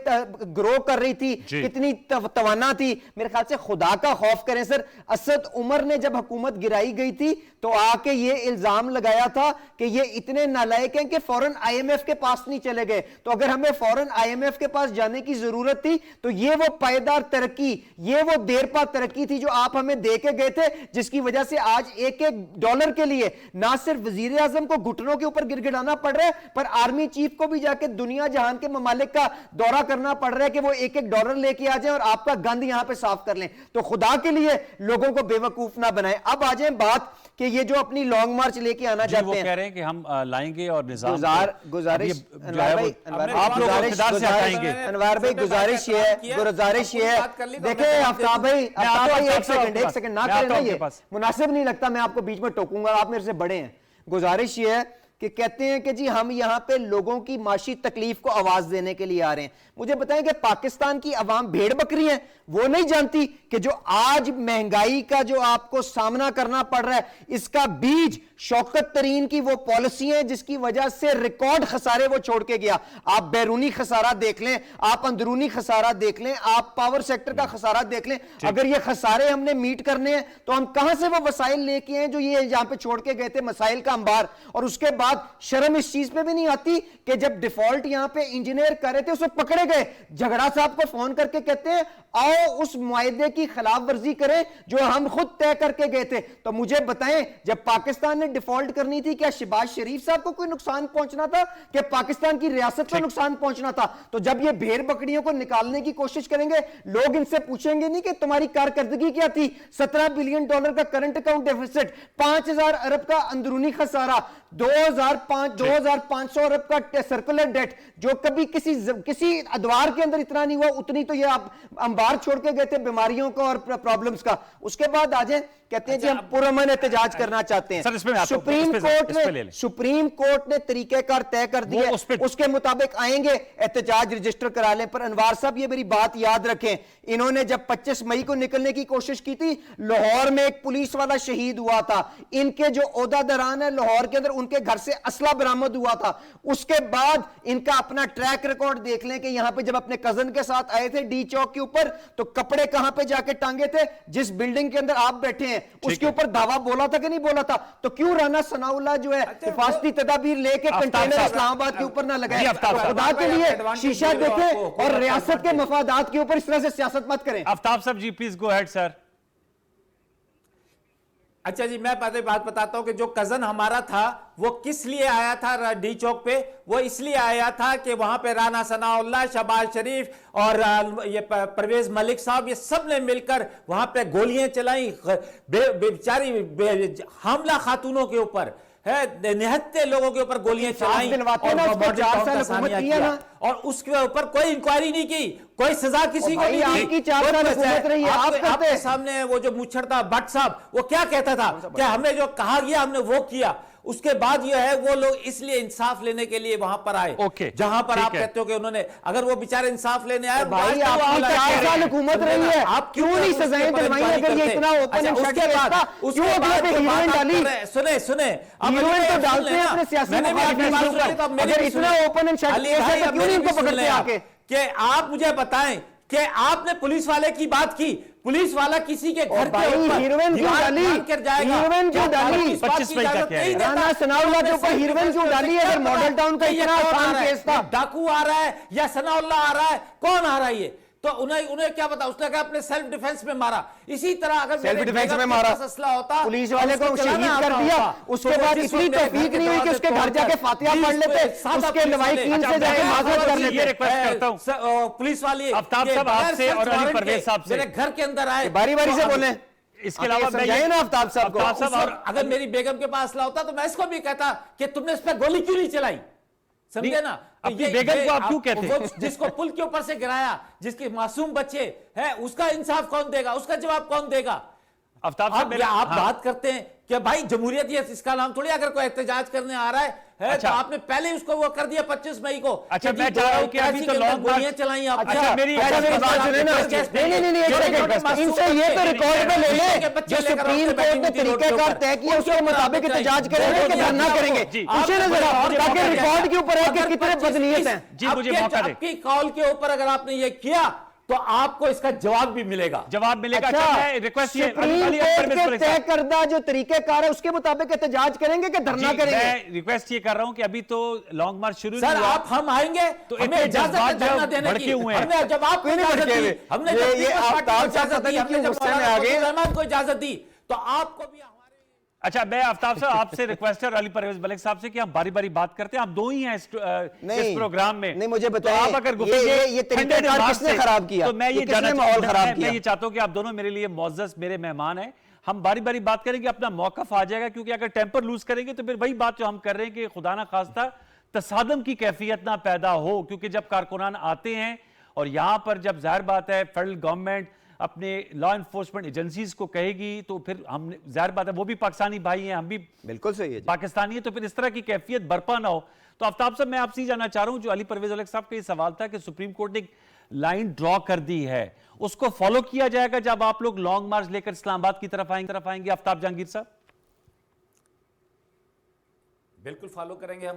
گرو کر رہی تھی, کتنی توانا تھی, میرے خیال سے خدا کا خوف کریں سر. اسد عمر نے جب حکومت گرائی گئی تھی تو آ کے یہ الزام لگایا تھا کہ یہ اتنے نالائق ہیں کہ فوراً آئی ایم ایف کے پاس نہیں چلے گئے. تو اگر ہمیں فوراً آئی ایم ایف کے پاس جانے کی ضرورت تھی تو یہ وہ پائیدار ترقی, یہ وہ دیر پا ترقی تھی جو آپ ہمیں دے کے گئے تھے, جس کی وجہ سے آج ایک ایک ڈالر کے لیے نہ صرف وزیر اعظم کو گھٹنوں کے اوپر گر گڑانا پڑ رہا ہے, پر آرمی چیف کو بھی جا کے دنیا جہان کے ممالک کا دورہ کرنا پڑ رہا ہے کہ وہ ایک ایک ڈالر لے کے آ جائیں اور آپ کا گند یہاں پہ صاف کر لیں. تو خدا کے لیے لوگوں کو بے وقوف نہ بنائیں. اب آ جائیں بات کہ یہ جو اپنی لانگ مارچ لے کے آنا چاہتے ہیں, وہ کہہ رہے ہیں کہ ہم لائیں گے اور نظام گزارش انوار بھائی گزارش یہ ہے دیکھیں آفتاب بھائی ایک سیکنڈ نہ کریں نا, یہ مناسب نہیں لگتا, میں آپ کو بیچ میں ٹوکوں گا, آپ میرے سے بڑے ہیں. گزارش یہ ہے کہ کہتے ہیں کہ جی ہم یہاں پہ لوگوں کی معاشی تکلیف کو آواز دینے کے لیے آ رہے ہیں. مجھے بتائیں کہ پاکستان کی عوام بھیڑ بکری ہیں, وہ نہیں جانتی کہ جو آج مہنگائی کا جو آپ کو سامنا کرنا پڑ رہا ہے اس کا بیج شوکت ترین کی وہ پالیسی ہیں جس کی وجہ سے ریکارڈ خسارے وہ چھوڑ کے گیا. آپ بیرونی خسارہ دیکھ لیں, آپ اندرونی خسارہ دیکھ لیں, آپ پاور سیکٹر کا خسارہ دیکھ لیں. اگر یہ خسارے ہم نے میٹ کرنے ہیں تو ہم کہاں سے وہ وسائل لے کے ہیں جو یہ یہاں پہ چھوڑ کے گئے تھے, مسائل کا انبار. اور اس کے بعد شرم اس چیز پہ بھی نہیں آتی کہ جب ڈیفالٹ یہاں پہ انجینئر کر رہے تھے اسے پکڑے گئے, جھگڑا صاحب کو فون کر کے کہتے ہیں آؤ اس معاہدے کی خلاف ورزی کریں جو ہم خود طے کر کے گئے تھے. تو مجھے بتائیں جب پاکستان نے ڈیفالٹ کرنی تھی کیا شہباز شریف صاحب کو کوئی نقصان پہنچنا تھا کہ پاکستان کی ریاست کو نقصان پہنچنا تھا؟ تو جب یہ بھیڑ بکریوں کو نکالنے کی کوشش کریں گے لوگ ان سے پوچھیں گے نہیں کہ تمہاری کارکردگی کیا تھی. $17 بلین کا کرنٹ اکاؤنٹ ڈیفیسٹ, 5000 ارب کا اندرونی خسارہ, 2500 ارب کا سرکولر ڈیٹ جو کبھی کسی ادوار کے اندر اتنا نہیں ہوا, اتنی تو یہ آپ انبار چھوڑ کے گئے تھے بیماریوں کا اور پرابلمز کا. اس کے بعد آ جائیں کہتے ہیں جی ہم پرامن احتجاج کرنا چاہتے ہیں. سپریم کورٹ نے طریقہ کار طے کر دیا, اس کے مطابق آئیں گے احتجاج رجسٹر کرا لیں. پر انوار صاحب یہ میری بات یاد رکھیں, انہوں نے جب 25 مئی کو نکلنے کی کوشش کی تھی لاہور میں ایک پولیس والا شہید ہوا تھا, ان کے جو عہدہ دران ہے لاہور کے اندر ان کے گھر سے اسلحہ برآمد ہوا تھا. اس کے بعد ان کا اپنا ٹریک ریکارڈ دیکھ لیں کہ یہاں پہ جب اپنے کزن کے ساتھ آئے تھے ڈی چوک کے اوپر تو کپڑے کہاں پہ جا کے ٹانگے تھے, جس بلڈنگ کے اندر آپ بیٹھے ہیں اس کے اوپر دعویٰ بولا تھا کہ نہیں بولا تھا. تو کیوں رانا ثناء اللہ جو ہے حفاظتی تدابیر لے کے کنٹینر اسلام آباد کے اوپر نہ لگائے؟ خدا کے لیے شیشہ دیکھیں اور ریاست کے مفادات کے اوپر اس طرح سے سیاست مت کریں. آفتاب صاحب جی پلیز گو ہیڈ سر. اچھا جی میں پہلے بات بتاتا ہوں کہ جو کزن ہمارا تھا وہ کس لیے آیا تھا ڈی چوک پہ. وہ اس لیے آیا تھا کہ وہاں پہ رانا ثناء اللہ, شہباز شریف اور یہ پرویز ملک صاحب یہ سب نے مل کر وہاں پہ گولیاں چلائیں بیچاری حاملہ خاتونوں کے اوپر. ہے نہتے لوگوں کے اوپر گولیاں چلائیں دلواتے اور نا اس کو ماڈل 4 ٹاؤن سال کا حکومت سانحہ کی ہے نا۔ اور اس کے اوپر کوئی انکوائری نہیں کی، کوئی سزا کسی کو بھائی نہیں دی۔ آپ کی 4 سال حکومت رہی ہے، آپ آپ کرتے کے سامنے وہ جو مچھڑ تھا بٹ صاحب وہ کیا کہتا تھا کہ ہمیں جو کہا گیا ہم نے وہ کیا، اس کے بعد یہ ہے وہ لوگ اس لیے انصاف لینے کے لیے وہاں پر آئے اوکے، جہاں پر ٹھیک آپ ہے۔ کہتے ہو کہ انہوں نے اگر وہ بیچارے انصاف لینے آئے بھائی آپ کی 4 سال حکومت رہی ہے، آپ کیوں نہیں سزائیں دلوائی؟ اگر یہ اتنا اوپن اینڈ شٹ کیس تھا کیوں اگلے پہ ہیروئن ڈالی؟ سنیں ہیروئن تو ڈالتے ہیں اپنے سیاسی مخالفین کے اوپر، اگر اتنا اوپن اینڈ شٹ کیس ہے تو کیوں نہیں ان کو پکڑتے آ کے؟ کہ آپ مجھے بتائیں کہ آپ نے پولیس والے کی بات کی، پولیس والا کسی کے گھر کے اوپر ہیروئن کیوں ڈالی؟ ہیروئن کیوں ڈالی؟ 25 مئی کا کہہ رہے ہیں۔ رانا ثناء اللہ کے اوپر ہیروئن کیوں ڈالی ہے اگر ماڈل ٹاؤن کا اتنا آسان کیس تھا؟ ڈاکو آ رہا ہے یا ثناء اللہ آ رہا ہے، کون آ رہا ہے یہ؟ تو انہیں کیا پتا، اس نے کہا اپنے سیلف ڈیفنس میں مارا۔ اسی طرح اگر سیلف ڈیفنس میں مارا، پولیس والے کو شہید کر دیا، اس کے بعد اتنی توفیق نہیں ہوئی کہ اس کے گھر جا کے فاتحہ پڑھ لیتے، اس کے لوائقین سے جا کے معذرت کر لیتے۔ یہ ریکویسٹ کرتا ہوں پولیس والی آفتاب صاحب آپ سے اور علی پرویز صاحب سے میرے گھر کے اندر آئے، باری باری سے بولیں۔ اس کے علاوہ میں سمجھائیں نا آفتاب صاحب کو۔ اور اگر میری بیگم کے پاس اسلحہ ہوتا تو میں اس کو بھی کہتا کہ تم نے اس پہ گولی کیوں نہیں چلائی، سمجھے نا؟ اپنی بیگم کو آپ کیوں کہتے ہیں؟ جس کو پل کے اوپر سے گرایا، جس کے معصوم بچے ہیں، اس کا انصاف کون دے گا، اس کا جواب کون دے گا؟ آفتاب صاحب آپ بات کرتے ہیں کہ بھائی جمہوریت یہ اس کا نام تھوڑی، اگر کوئی احتجاج کرنے آ رہا ہے تو آپ نے پہلے اس کو وہ کر دیا 25 مئی کو۔ اچھا میں چاہ رہا ہوں کہ ابھی تو لانگ گولیاں چلائیں آپ نے۔ اچھا میری بات سنیں نا، نہیں ایک سیکنڈ، ان سے یہ تو ریکارڈ میں لے لیں جو سپریم کورٹ نے طریقہ کار طے کیا اس کے مطابق احتجاج کریں گے کہ دھرنا کریں گے، پوچھیں نا ذرا تاکہ ریکارڈ کے اوپر ہے کہ کتنے بدنیت ہیں۔ جی مجھے موقع دیں۔ آپ کی کال کے اوپر اگر آپ نے یہ کیا تو آپ کو اس کا جواب بھی ملے گا، جواب ملے گا۔ اچھا میں ریکویسٹ سپریم کورٹ کے طے کردہ جو طریقہ کار ہے اس کے مطابق احتجاج کریں گے کہ دھرنا کریں گے؟ میں ریکویسٹ یہ کر رہا ہوں کہ ابھی تو لانگ مارچ شروع سر آپ ہم آئیں گے تو ہمیں اجازت ہے دھرنا دینے کی، ہم نے جب آپ کو اجازت دی، ہم نے جب پیپلز پارٹی کو اجازت دی، ہم نے جب مولانا فضل الرحمان کو اجازت دی، تو آپ کو بھی ہمارے۔ اچھا میں آفتاب صاحب آپ سے ریکویسٹ ہے اور علی پرویز ملک صاحب سے کہ ہم باری باری بات کرتے ہیں، آپ دو ہی ہیں اس پروگرام میں۔ نہیں مجھے بتائیں آپ اگر یہ طریقہ کار کس نے خراب کیا؟ تو میں یہ کس نے ماحول خراب کیا؟ میں یہ چاہتا ہوں کہ آپ دونوں میرے لیے معزز میرے مہمان ہیں، ہم باری باری بات کریں گے، اپنا موقف آ جائے گا، کیونکہ اگر ٹیمپر لوز کریں گے تو پھر وہی بات جو ہم کر رہے ہیں کہ خدا نہ خواستہ تصادم کی کیفیت نہ پیدا ہو، کیونکہ جب کارکنان آتے ہیں اور یہاں پر جب ظاہر بات ہے فیڈرل گورنمنٹ اپنے لا انفورسمنٹ ایجنسیز کو کہے گی تو پھر ہم ظاہر بات ہے وہ بھی پاکستانی بھائی ہیں، ہم بھی بالکل صحیح ہے پاکستانی ہیں، تو پھر اس طرح کی کیفیت برپا نہ ہو۔ تو آفتاب صاحب میں آپ سے جاننا چاہ رہا ہوں جو علی پرویز ملک صاحب کا یہ سوال تھا کہ سپریم کورٹ نے ایک لائن ڈرا کر دی ہے، اس کو فالو کیا جائے گا جب آپ لوگ لانگ مارچ لے کر اسلام آباد کی طرف آئیں گے؟ آفتاب جہانگیر صاحب بالکل فالو کریں گے، ہم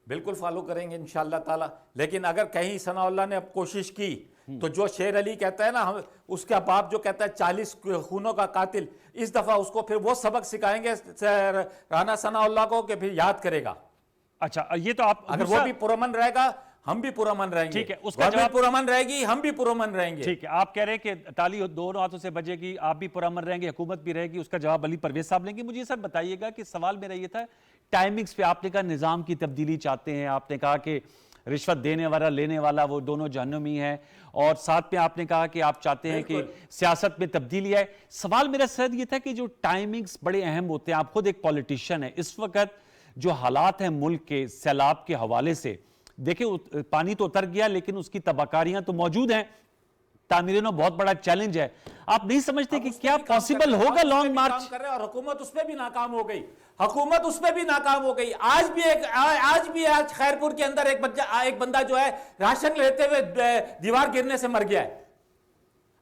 بالکل فالو کریں گے انشاءاللہ تعالی، لیکن اگر کہیں ثناء اللہ نے اب کوشش کی تو جو شیر علی کہتا ہے نا، اس کا باپ جو کہتا ہے 40 خونوں کا قاتل، اس دفعہ اس کو پھر وہ سبق سکھائیں گے رانا ثناء اللہ کو کہ پھر یاد کرے گا۔ اچھا یہ تو آپ اگر وہ بھی پرامن رہے گا ہم بھی پرامن رہیں گے، ٹھیک ہے، اس کا جواب پرامن رہے گی ہم بھی پرامن رہیں گے۔ ٹھیک ہے، آپ کہہ رہے ہیں کہ تالی دونوں ہاتھوں سے بجے گی، آپ بھی پرامن رہیں گے، حکومت بھی رہے گی، اس کا جواب علی پرویز صاحب لیں گے۔ مجھے یہ سر بتائیے گا کہ سوال میرا یہ تھا ٹائمنگز پہ، آپ نے کہا نظام کی تبدیلی چاہتے ہیں، آپ نے کہا کہ رشوت دینے والا لینے والا وہ دونوں جہنمی ہیں، اور ساتھ میں آپ نے کہا کہ آپ چاہتے ہیں کہ سیاست میں تبدیلی ہے۔ سوال میرا سر یہ تھا کہ جو ٹائمنگز بڑے اہم ہوتے ہیں، آپ خود ایک پولیٹیشین ہیں، اس وقت جو حالات ہیں ملک کے سیلاب کے حوالے سے، دیکھیں پانی تو اتر گیا لیکن اس کی تباکاریاں تو موجود ہیں، تعمیریں بہت بڑا چیلنج ہے، آپ نہیں سمجھتے کہ کیا پاسبل ہوگا لانگ مارچ؟ اور حکومت اس پہ بھی ناکام ہو گئی، حکومت اس پہ بھی ناکام ہو گئی۔ آج بھی خیرپور کے اندر ایک بندہ جو ہے راشن لیتے ہوئے دیوار گرنے سے مر گیا ہے،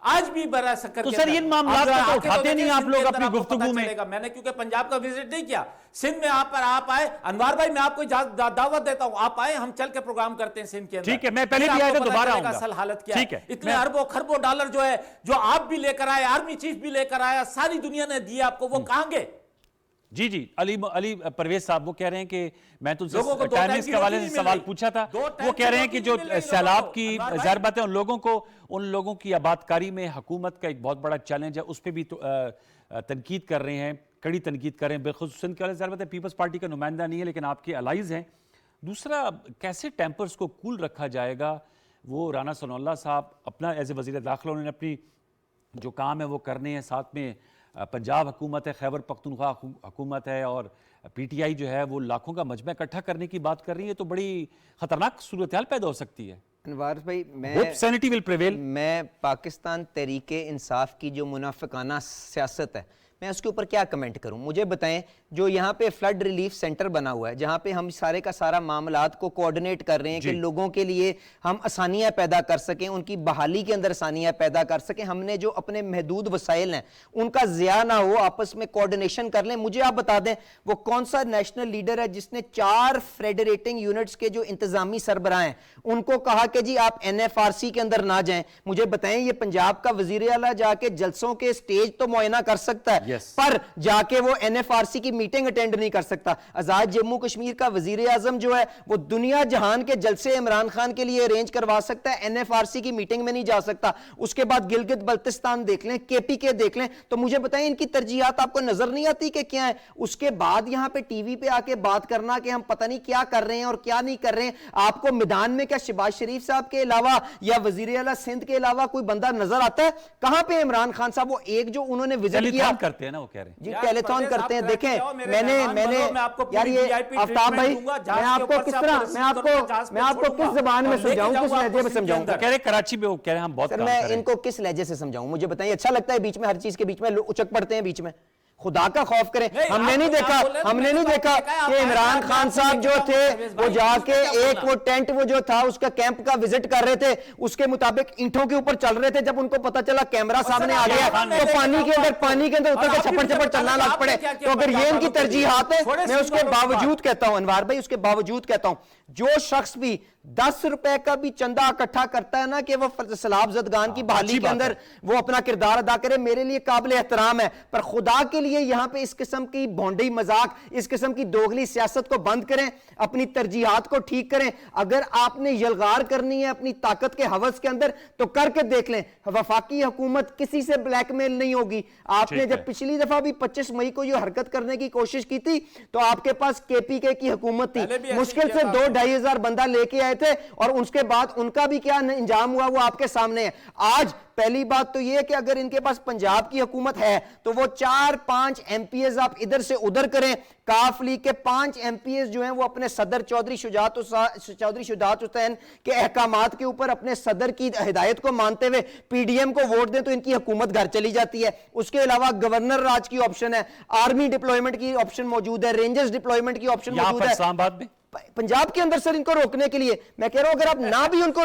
آج بھی برا سکر۔ تو سر ان معاملات کو تو اٹھاتے نہیں آپ لوگ اپنی گفتگو میں؟ میں نے کیونکہ پنجاب کا وزٹ نہیں کیا، سندھ میں آپ آئے، انوار بھائی میں آپ کو دعوت دیتا ہوں، آپ آئے، ہم چل کے پروگرام کرتے ہیں سندھ کے اندر۔ ٹھیک ہے، میں پہلے بھی آیا تھا، دوبارہ آؤں گا۔ اصل حالت کیا ٹھیک ہے، ہے، اتنے اربوں خربوں ڈالر جو ہے جو آپ بھی لے کر آئے، آرمی چیف بھی لے کر آیا، ساری دنیا نے دیا آپ کو، وہ کہاں گے؟ جی علی پرویز صاحب وہ کہہ رہے ہیں کہ میں تو ٹائمنگز کے حوالے سے سوال پوچھا تھا، وہ کہہ رہے ہیں کہ جو سیلاب کی ظاہر بات ہے ان لوگوں کی آبادکاری میں حکومت کا ایک بہت بڑا چیلنج ہے، اس پہ بھی تنقید کر رہے ہیں، کڑی تنقید کر رہے ہیں، بالخصوص سندھ کے حوالے سے ظاہر بات ہے پیپلز پارٹی کا نمائندہ نہیں ہے لیکن آپ کے الائز ہیں۔ دوسرا کیسے ٹیمپرز کو کول رکھا جائے گا؟ وہ رانا ثناء اللہ صاحب اپنا ایز اے وزیر داخلہ انہوں نے اپنی جو کام ہے وہ کرنے ہیں، ساتھ میں پنجاب حکومت ہے، خیبر پختونخوا حکومت ہے اور پی ٹی آئی جو ہے وہ لاکھوں کا مجمع اکٹھا کرنے کی بات کر رہی ہے تو بڑی خطرناک صورتحال پیدا ہو سکتی ہے. انوار بھائی sanity will prevail. میں پاکستان تحریک انصاف کی جو منافقانہ سیاست ہے میں اس کے اوپر کیا کمنٹ کروں. مجھے بتائیں جو یہاں پہ فلڈ ریلیف سینٹر بنا ہوا ہے جہاں پہ ہم سارے کا سارا معاملات کو کوارڈینیٹ کر رہے ہیں کہ لوگوں کے لیے ہم آسانیاں پیدا کر سکیں, ان کی بحالی کے اندر آسانیاں پیدا کر سکیں, ہم نے جو اپنے محدود وسائل ہیں ان کا ضیاع نہ ہو, آپس میں کوارڈینیشن کر لیں. مجھے آپ بتا دیں وہ کون سا نیشنل لیڈر ہے جس نے 4 فیڈریٹنگ یونٹس کے جو انتظامی سربراہ ہیں ان کو کہا کہ جی آپ NFRC کے اندر نہ جائیں. مجھے بتائیں یہ پنجاب کا وزیر اعلیٰ جا کے جلسوں کے سٹیج تو معائنہ کر سکتا ہے پر جا کے وہ NFRC کی میٹنگ اٹینڈ نہیں کر سکتا. آزاد جموں کشمیر کا وزیر اعظم جو ہے وہ دنیا جہان کے جلسے عمران خان کے لیے ارینج کروا سکتا ہے, NFRC کی میٹنگ میں نہیں جا سکتا. اس کے بعد گلگت بلتستان دیکھ لیں, KPK دیکھ لیں, تو مجھے بتائیں ان کی ترجیحات آپ کو نظر نہیں آتی کہ کیا ہے. اس کے بعد یہاں پہ ٹی وی پہ آ کے بات کرنا کہ ہم پتہ نہیں کیا کر رہے ہیں اور کیا نہیں کر رہے ہیں. آپ کو میدان میں کیا شہباز شریف صاحب کے علاوہ یا وزیر اعلیٰ سندھ کے علاوہ کوئی بندہ نظر آتا ہے؟ کہاں پہ عمران خان صاحب وہ ایک جو انہوں نے وزٹ کیا کرتے ہیں نا وہ کہہ رہے ہیں جی ٹیلیتھون کرتے ہیں. دیکھیں میں نے یار یہ آفتاب بھائی میں آپ کو کس طرح میں آپ کو کس زبان میں سمجھاؤں, کس لہجے میں سمجھاؤں؟ کہہ رہے کراچی میں وہ کہہ رہے ہیں ہم بہت سر میں ان کو کس لہجے سے سمجھاؤں؟ مجھے بتائیں اچھا لگتا ہے بیچ میں ہر چیز کے بیچ میں اچک پڑتے ہیں بیچ میں؟ خدا کا خوف کریں. ہم نے نہیں دیکھا کہ عمران خان صاحب جو تھے وہ جا کے ایک وہ ٹینٹ وہ جو تھا اس کا کیمپ کا وزٹ کر رہے تھے, اس کے مطابق اینٹوں کے اوپر چل رہے تھے. جب ان کو پتا چلا کیمرہ سامنے آ گیا تو پانی کے اندر اتر کے چھپڑ چلنا لگ پڑے. تو اگر یہ ان کی ترجیحات ہے میں اس کے باوجود کہتا ہوں انوار بھائی, اس کے باوجود کہتا ہوں جو شخص بھی 10 روپے کا بھی چندہ اکٹھا کرتا ہے نا کہ وہ سیلاب زدگان کی بحالی کے اندر وہ اپنا کردار ادا کرے, میرے لیے قابل احترام ہے. پر خدا کے لیے یہاں پہ اس قسم کی بھونڈی مذاق, اس قسم کی دوغلی سیاست کو بند کریں, اپنی ترجیحات کو ٹھیک کریں. اگر آپ نے یلغار کرنی ہے اپنی طاقت کے حوث کے اندر تو کر کے دیکھ لیں. وفاقی حکومت کسی سے بلیک میل نہیں ہوگی. آپ نے جب پچھلی دفعہ بھی 25 مئی کو یہ حرکت کرنے کی کوشش کی تھی تو آپ کے پاس KPK کی حکومت تھی, مشکل سے 2-2.5 ہزار بندہ لے کے آئے تھے اور اس کے بعد ان کا بھی کیا انجام ہوا وہ آپ کے سامنے ہے. آج پہلی بات تو یہ کہ اگر ان کے پاس پنجاب کی حکومت ہے تو وہ 4-5 MPs آپ ادھر سے ادھر کریں. کاف لیگ کے 5 MPs جو ہیں وہ اپنے صدر چودھری شجاعت حسین کے احکامات کے اوپر اپنے صدر کی ہدایت کو مانتے ہوئے PDM کو ووٹ دیں تو ان کی حکومت گھر چلی جاتی ہے. اس کے علاوہ گورنر راج کی آپشن ہے, آرمی ڈپلوائمنٹ کی آپشن موجود ہے, رینجرز ڈپلوائمنٹ کی آپشن موجود ہے. اسلام آباد میں پنجاب کے اندر سر ان کو روکنے کے لیے میں کہہ رہا ہوں اگر آپ نہ بھی ان کو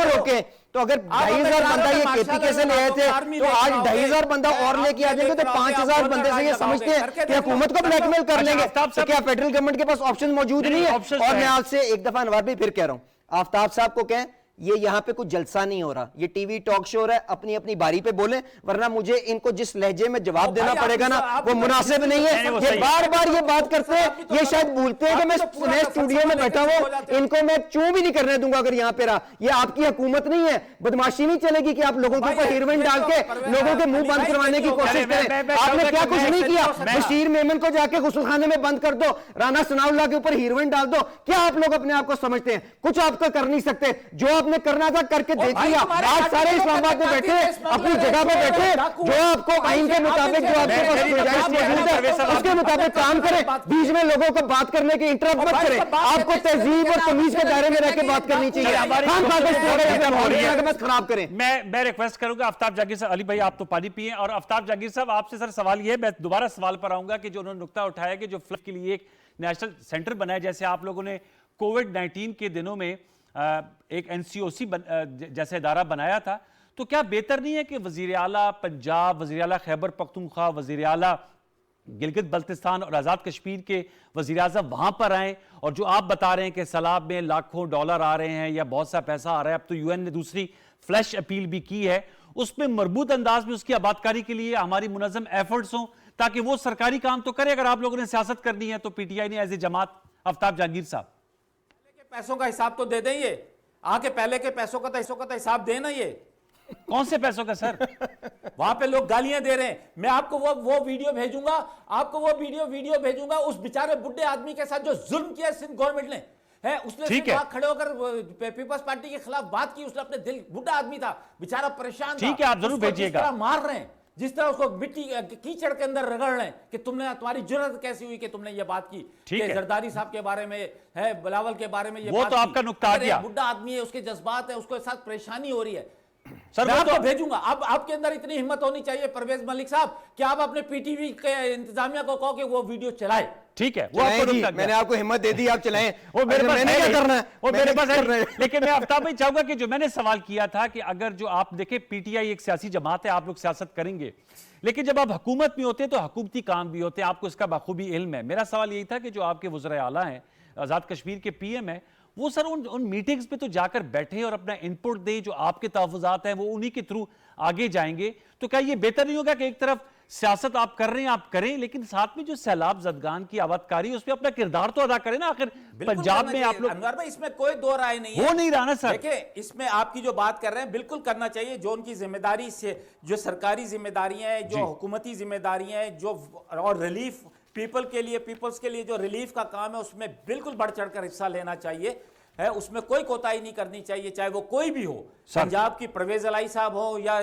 روکیں تو اگر 2,500 بندہ یہ KPK سے لے آئے تھے تو آج 2,500 بندہ اور لے کے آ جائیں گے تو 5,000 بندے سے یہ سمجھتے ہیں کہ حکومت کو بلیک میل کر لیں گے. تو کیا فیڈرل گورنمنٹ کے پاس آپشن موجود نہیں ہے؟ اور میں آپ سے ایک دفعہ انوار بھائی پھر کہہ رہا ہوں, آفتاب صاحب کو کہیں یہ یہاں پہ کچھ جلسہ نہیں ہو رہا, یہ ٹی وی ٹاک شو رہا ہے, اپنی اپنی باری پہ بولیں ورنہ مجھے ان کو جس لہجے میں جواب دینا پڑے گا نا وہ مناسب نہیں ہے. یہ بار بار یہ بات کرتے ہیں, یہ شاید بھولتے ہیں کہ میں اسٹوڈیو میں بیٹھا ہوں, ان کو میں چوں بھی نہیں کرنے دوں گا اگر یہاں پہ رہا. یہ آپ کی حکومت نہیں ہے, بدماشی نہیں چلے گی کہ آپ لوگوں کے اوپر ہیروئن ڈال کے لوگوں کے منہ بند کروانے کی کوشش کریں. آپ نے کیا کچھ نہیں کیا, بشیر میمن کو جا کے غسل خانے میں بند کر دو, رانا ثناء اللہ کے اوپر ہیروئن ڈال دو. کیا آپ لوگ اپنے آپ کو سمجھتے ہیں کچھ آپ کا کر نہیں سکتے؟ جو آپ نے کرنا تھا کر کے دیکھ لیا. آج سارے اسلام آباد میں بیٹھے اپنی جگہ پہ بیٹھے, جو آپ کو آئین کے مطابق جو آپ کے پاس گنجائش موجود ہے اس کے مطابق کام کریں. بیچ میں لوگوں کو بات کرنے کے انٹرپٹ مت کریں. آپ کو تہذیب اور تمیز کے دائرے میں رہ کے بات کرنی چاہیے. خراب کریں. میں ریکویسٹ کروں گا آفتاب جہانگیر صاحب, علی بھائی آپ تو پانی پیئیں. اور آفتاب جہانگیر صاحب آپ سے سر سوال یہ ہے, میں دوبارہ سوال پر آؤں گا کہ جو انہوں نے نقطہ اٹھایا کہ جو فلڈ کے لیے ایک نیشنل سینٹر بنایا, جیسے آپ لوگوں نے کووڈ-19 کے دنوں میں ایک NCOC جیسے ادارہ بنایا تھا, تو کیا بہتر نہیں ہے کہ وزیر اعلیٰ پنجاب, وزیر اعلیٰ خیبر پختونخوا, وزیر اعلیٰ گلگت بلتستان اور آزاد کشمیر کے وزیر اعظم وہاں پر آئیں, اور جو آپ بتا رہے ہیں کہ سیلاب میں لاکھوں ڈالر آ رہے ہیں یا بہت سا پیسہ آ رہا ہے, اب تو UN نے دوسری فلیش اپیل بھی کی ہے, اس میں مربوط انداز میں اس کی آبادکاری کے لیے ہماری منظم ایفرٹس ہوں تاکہ وہ سرکاری کام تو کرے. اگر آپ لوگوں نے سیاست کرنی ہے تو PTI نے ایز اے جماعت. آفتاب جہانگیر صاحب پیسوں کا حساب تو دے دیں, یہ آگے پہلے کے پیسوں کا تو حساب دیں نا. یہ کون سے پیسوں کا سر؟ وہاں پہ لوگ گالیاں دے رہے ہیں. میں آپ کو وہ ویڈیو بھیجوں گا, ویڈیو بھیجوں گا اس بیچارے بڈھے آدمی کے ساتھ جو ظلم کیا سندھ گورنمنٹ نے ہے. اس نے کھڑے ہو کر پیپلز پارٹی کے خلاف بات کی. اس نے اپنے دل, بڈھا آدمی تھا بیچارہ, پریشان تھا. ٹھیک ہے, آپ ضرور بھیجیے گا. مار رہے ہیں جس طرح اس کو مٹی کیچڑ کے اندر رگڑ لیں کہ تمہاری جرأت کیسی ہوئی کہ تم نے یہ بات کی کہ زرداری صاحب کے بارے میں ہے، بلاول کے بارے میں یہ وہ بات تو آپ کا نکتہ دیا، بڈھا آدمی ہے، اس کے جذبات ہیں، اس کو ساتھ پریشانی ہو رہی ہے، میں آپ کو بھیجوں گا۔ اب آپ کے اندر اتنی ہمت ہونی چاہیے پرویز ملک صاحب کہ آپ اپنے پی ٹی وی کے انتظامیہ کو کہو کہ وہ ویڈیو چلائے۔ ٹھیک ہے، وہ آپ کو میں نے آپ کو ہمت دے دی، آپ چلائیں۔ وہ میرے پاس کیا کرنا ہے، وہ میرے پاس ہے، لیکن میں آفتاب بھائی چاہوں گا کہ جو میں نے سوال کیا تھا کہ اگر جو آپ دیکھیں پی ٹی آئی ایک سیاسی جماعت ہے، آپ لوگ سیاست کریں گے، لیکن جب آپ حکومت میں ہوتے ہیں تو حکومتی کام بھی ہوتے ہیں، آپ کو اس کا بخوبی علم ہے۔ میرا سوال یہی تھا کہ جو آپ کے وزرائے اعلیٰ ہیں، آزاد کشمیر کے پی ایم ہیں، وہ سر ان میٹنگز پہ تو جا کر بیٹھے اور اپنا انپٹ دیں، جو آپ کے تحفظات ہیں وہ انہی کے تھرو آگے جائیں گے، تو کیا یہ بہتر نہیں ہوگا کہ ایک طرف سیاست آپ کر رہے ہیں، آپ کریں، لیکن ساتھ میں جو سیلاب زدگان کی آبادکاری اس پہ اپنا کردار تو ادا کریں نا؟ آخر پنجاب میں آپ لوگ، انور بھائی اس میں کوئی دو رائے نہیں ہے، ہو نہیں رہا نا سر۔ دیکھیں اس میں آپ کی جو بات کر رہے ہیں بالکل کرنا چاہیے، جو ان کی ذمہ داری سے جو سرکاری ذمہ داریاں ہیں، جو حکومتی ذمہ داریاں ہیں، جو اور ریلیف پیپلز کے لیے جو ریلیف کا کام ہے، اس میں بالکل بڑھ چڑھ کر حصہ لینا چاہیے ہے، اس میں کوئی کوتاہی نہیں کرنی چاہیے، چاہے وہ کوئی بھی ہو، پنجاب کی پرویز علائی صاحب ہوں یا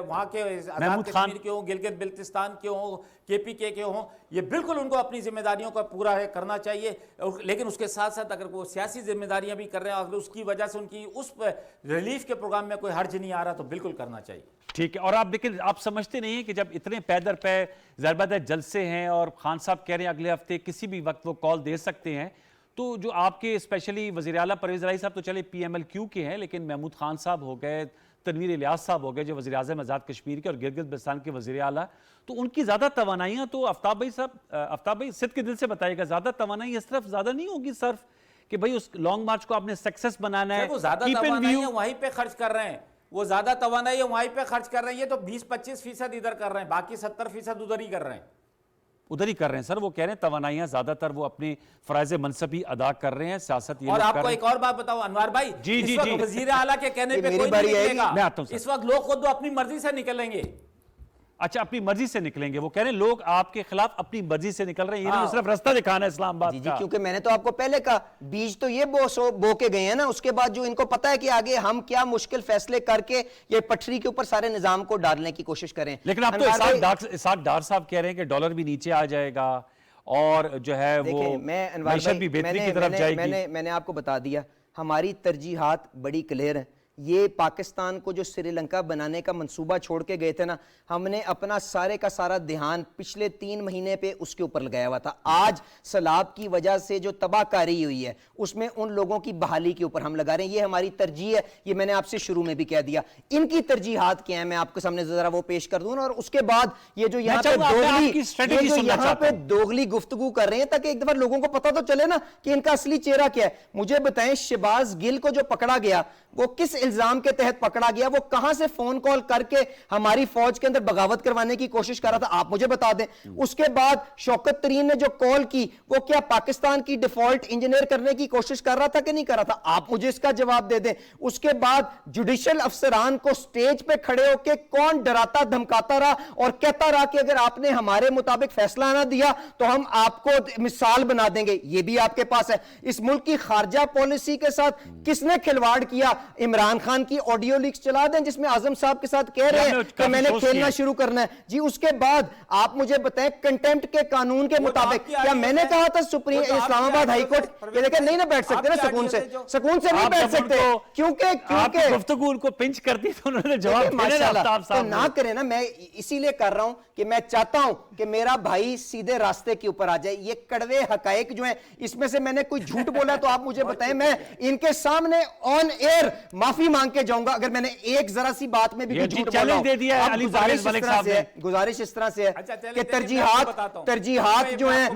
وہاں کے آزاد کشمیر کے ہوں، گلگت بلتستان کے ہوں، کے پی کے ہوں، یہ بالکل ان کو اپنی ذمہ داریوں کا پورا کرنا چاہیے، لیکن اس کے ساتھ ساتھ اگر وہ سیاسی ذمہ داریاں بھی کر رہے ہیں، اگر اس کی وجہ سے ان کی اس ریلیف کے پروگرام میں کوئی حرج نہیں آ رہا تو بالکل کرنا چاہیے۔ ٹھیک ہے، اور آپ دیکھیں، آپ سمجھتے نہیں ہیں کہ جب اتنے پیدر پہ ضربت جلسے ہیں اور خان صاحب کہہ رہے ہیں اگلے ہفتے کسی بھی وقت وہ کال دے سکتے ہیں، تو جو آپ کے اسپیشلی وزیر اعلیٰ پرویز الہی صاحب تو چلے پی ایم ایل کیو کے ہیں، لیکن محمود خان صاحب ہو گئے، تنویر الیاس صاحب ہو گئے جو وزیر اعظم آزاد کشمیر کے اور گلگت بلتستان کے وزیر اعلیٰ، تو ان کی زیادہ توانائیاں تو آفتاب بھائی صدق کے دل سے بتائیے گا، زیادہ توانائی اس طرف زیادہ نہیں ہوگی صرف کہ بھئی اس لانگ مارچ کو آپ نے سکسس بنانا ہے؟ وہ زیادہ توانائی وہیں پہ خرچ کر رہے ہیں، وہ زیادہ توانائی وہیں پہ خرچ کر رہے ہیں، یہ تو 20-25% ادھر کر رہے ہیں، باقی 70% ادھر ہی کر رہے ہیں، ادھر ہی کر رہے ہیں سر۔ وہ کہہ رہے ہیں توانائیاں زیادہ تر وہ اپنی فرائض منصبی ادا کر رہے ہیں، سیاست یہ اور لوگ آپ کر کو رہے ایک اور بات بتاؤ انوار بھائی، اس وقت وزیر اعلیٰ کے کہنے پہ کوئی نہیں نکلے گا، اس وقت لوگ خود اپنی مرضی سے نکلیں گے۔ اچھا، اپنی مرضی سے نکلیں گے، وہ کہہ رہے ہیں لوگ آپ کے خلاف اپنی مرضی سے نکل رہے ہیں، یہ نہیں صرف رستہ دکھانا ہے اسلام آباد کا۔ کیونکہ میں نے تو آپ کو پہلے کہا بیج تو یہ بو کے گئے ہیں نا، اس کے بعد جو ان کو پتا ہے کہ آگے ہم کیا مشکل فیصلے کر کے یہ پٹری کے اوپر سارے نظام کو ڈالنے کی کوشش کریں۔ لیکن اب تو اسحاق ڈار صاحب کہہ رہے ہیں کہ ڈالر بھی نیچے آ جائے گا اور جو ہے وہ معیشت بھی بہتری کی طرف جائے گی۔ میں نے آپ کو بتا دیا ہماری ترجیحات بڑی کلیئر ہیں۔ یہ پاکستان کو جو سری لنکا بنانے کا منصوبہ چھوڑ کے گئے تھے نا، ہم نے اپنا سارے کا سارا دھیان پچھلے 3 مہینے پہ اس کے اوپر لگایا ہوا تھا۔ آج سیلاب کی وجہ سے جو تباہ کاری ہوئی ہے اس میں ان لوگوں کی بحالی کے اوپر ہم لگا رہے ہیں، یہ ہماری ترجیح ہے، یہ میں نے آپ سے شروع میں بھی کہہ دیا۔ ان کی ترجیحات کیا ہیں میں آپ کے سامنے ذرا وہ پیش کر دوں، اور اس کے بعد یہ جو یہاں پہ دوغلی گفتگو کر رہے ہیں تاکہ ایک دفعہ لوگوں کو پتہ تو چلے نا کہ ان کا اصلی چہرہ کیا ہے۔ مجھے بتائیں شہباز گل کو جو پکڑا گیا وہ کس الزام کے تحت پکڑا گیا؟ وہ کہاں سے فون کال کر کے ہماری فوج کے اندر بغاوت کروانے کی کوشش کر رہا تھا؟ آپ مجھے بتا دیں۔ اس کے بعد شوکت ترین نے جو کال کی وہ کیا پاکستان کی ڈیفالٹ انجینئر کرنے کی کوشش کر رہا تھا کہ نہیں کر رہا تھا؟ آپ مجھے اس کا جواب دے دیں۔ اس کے بعد جوڈیشل افسران کو سٹیج پہ کھڑے ہو کے کون ڈراتا دھمکاتا رہا اور کہتا رہا کہ اگر آپ نے ہمارے مطابق فیصلہ نہ دیا تو ہم آپ کو مثال بنا دیں گے؟ یہ بھی آپ کے پاس ہے۔ اس ملک کی خارجہ پالیسی کے ساتھ کس نے کھلواڑ کیا؟ عمران خان کی آڈیو لیکس چلا دیں جس میں اعظم صاحب کے ساتھ کہہ رہے ہیں کہ میں نے کھیلنا شروع کرنا ہے جی۔ اس کے بعد آپ مجھے بتائیں کنٹمپٹ کے قانون کے مطابق کیا میں نے کہا تھا سپریم اسلام آباد ہائی کورٹ کہ دیکھیں نہیں نہ بیٹھ سکتے نا سکون سے نہیں بیٹھ سکتے کیونکہ گفتگو ان کو پنچ کرتی تو انہوں نے جواب تو نہ کریں نا۔ میں اسی لیے کر رہا ہوں کہ میں چاہتا ہوں کہ میرا بھائی سیدھے راستے کے اوپر آ جائے۔ یہ کڑوے حقائق جو ہیں اس میں سے میں نے کوئی جھوٹ بولا تو آپ مجھے بتائیں، میں ان کے سامنے آن ایئر معافی مانگ کے جاؤں گا اگر میں نے ایک ذرا سی بات میں بھی جھوٹ بولا ہوں۔ گزارش اس طرح سے ہے کہ ترجیحات جو ہیں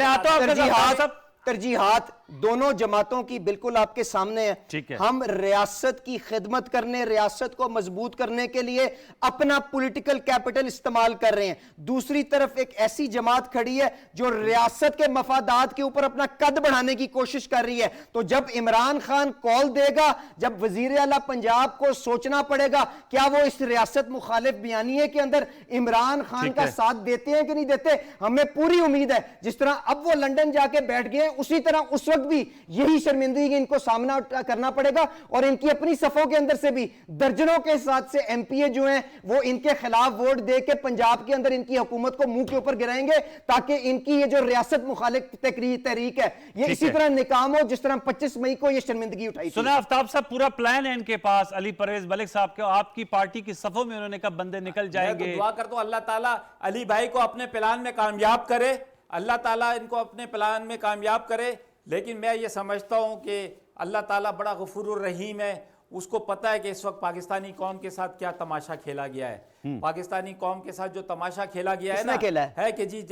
ترجیحات دونوں جماعتوں کی بالکل آپ کے سامنے ہے۔ ہم ریاست کی خدمت کرنے، ریاست کو مضبوط کرنے کے لیے اپنا پولیٹیکل کیپٹل استعمال کر رہے ہیں۔ دوسری طرف ایک ایسی جماعت کھڑی ہے جو ریاست کے مفادات کے اوپر اپنا قد بڑھانے کی کوشش کر رہی ہے۔ تو جب عمران خان کال دے گا، جب وزیر اعلیٰ پنجاب کو سوچنا پڑے گا کیا وہ اس ریاست مخالف بیانیے کے اندر عمران خان کا ساتھ دیتے ہیں کہ نہیں دیتے۔ ہمیں پوری امید ہے جس طرح اب وہ لندن جا کے بیٹھ گئے اسی طرح اس وقت وقت بھی یہی شرمندگی ان کو سامنا کرنا پڑے گا, اور ان کی اپنی صفوں کے اندر سے بھی درجنوں کے ساتھ سے ایم پی اے جو ہیں وہ ان کے خلاف ووٹ دے کے پنجاب کے اندر ان کی حکومت کو منہ کے اوپر گرائیں گے, تاکہ ان کی یہ جو ریاست مخالف تحریک ہے یہ اسی طرح ناکام ہو جس طرح 25 مئی کو یہ شرمندگی اٹھائی تھی. سنا آفتاب صاحب, پورا پلان ہے ان کے پاس علی پرویز ملک صاحب کے, آپ کی پارٹی کی صفوں میں انہوں نے کہا بندے نکل جائیں گے. میں تو دعا کرتا ہوں اللہ تعالیٰ علی بھائی کو اپنے پلان میں کامیاب کرے, اللہ تعالیٰ ان کو اپنے پلان میں کامیاب کرے. لیکن میں یہ سمجھتا ہوں کہ اللہ تعالیٰ بڑا غفور الرحیم ہے, اس کو پتہ ہے کہ اس وقت پاکستانی قوم کے ساتھ کیا تماشا کھیلا گیا ہے. پاکستانی قوم کے ساتھ جو تماشا کھیلا گیا ہے نا, ہے کہ جی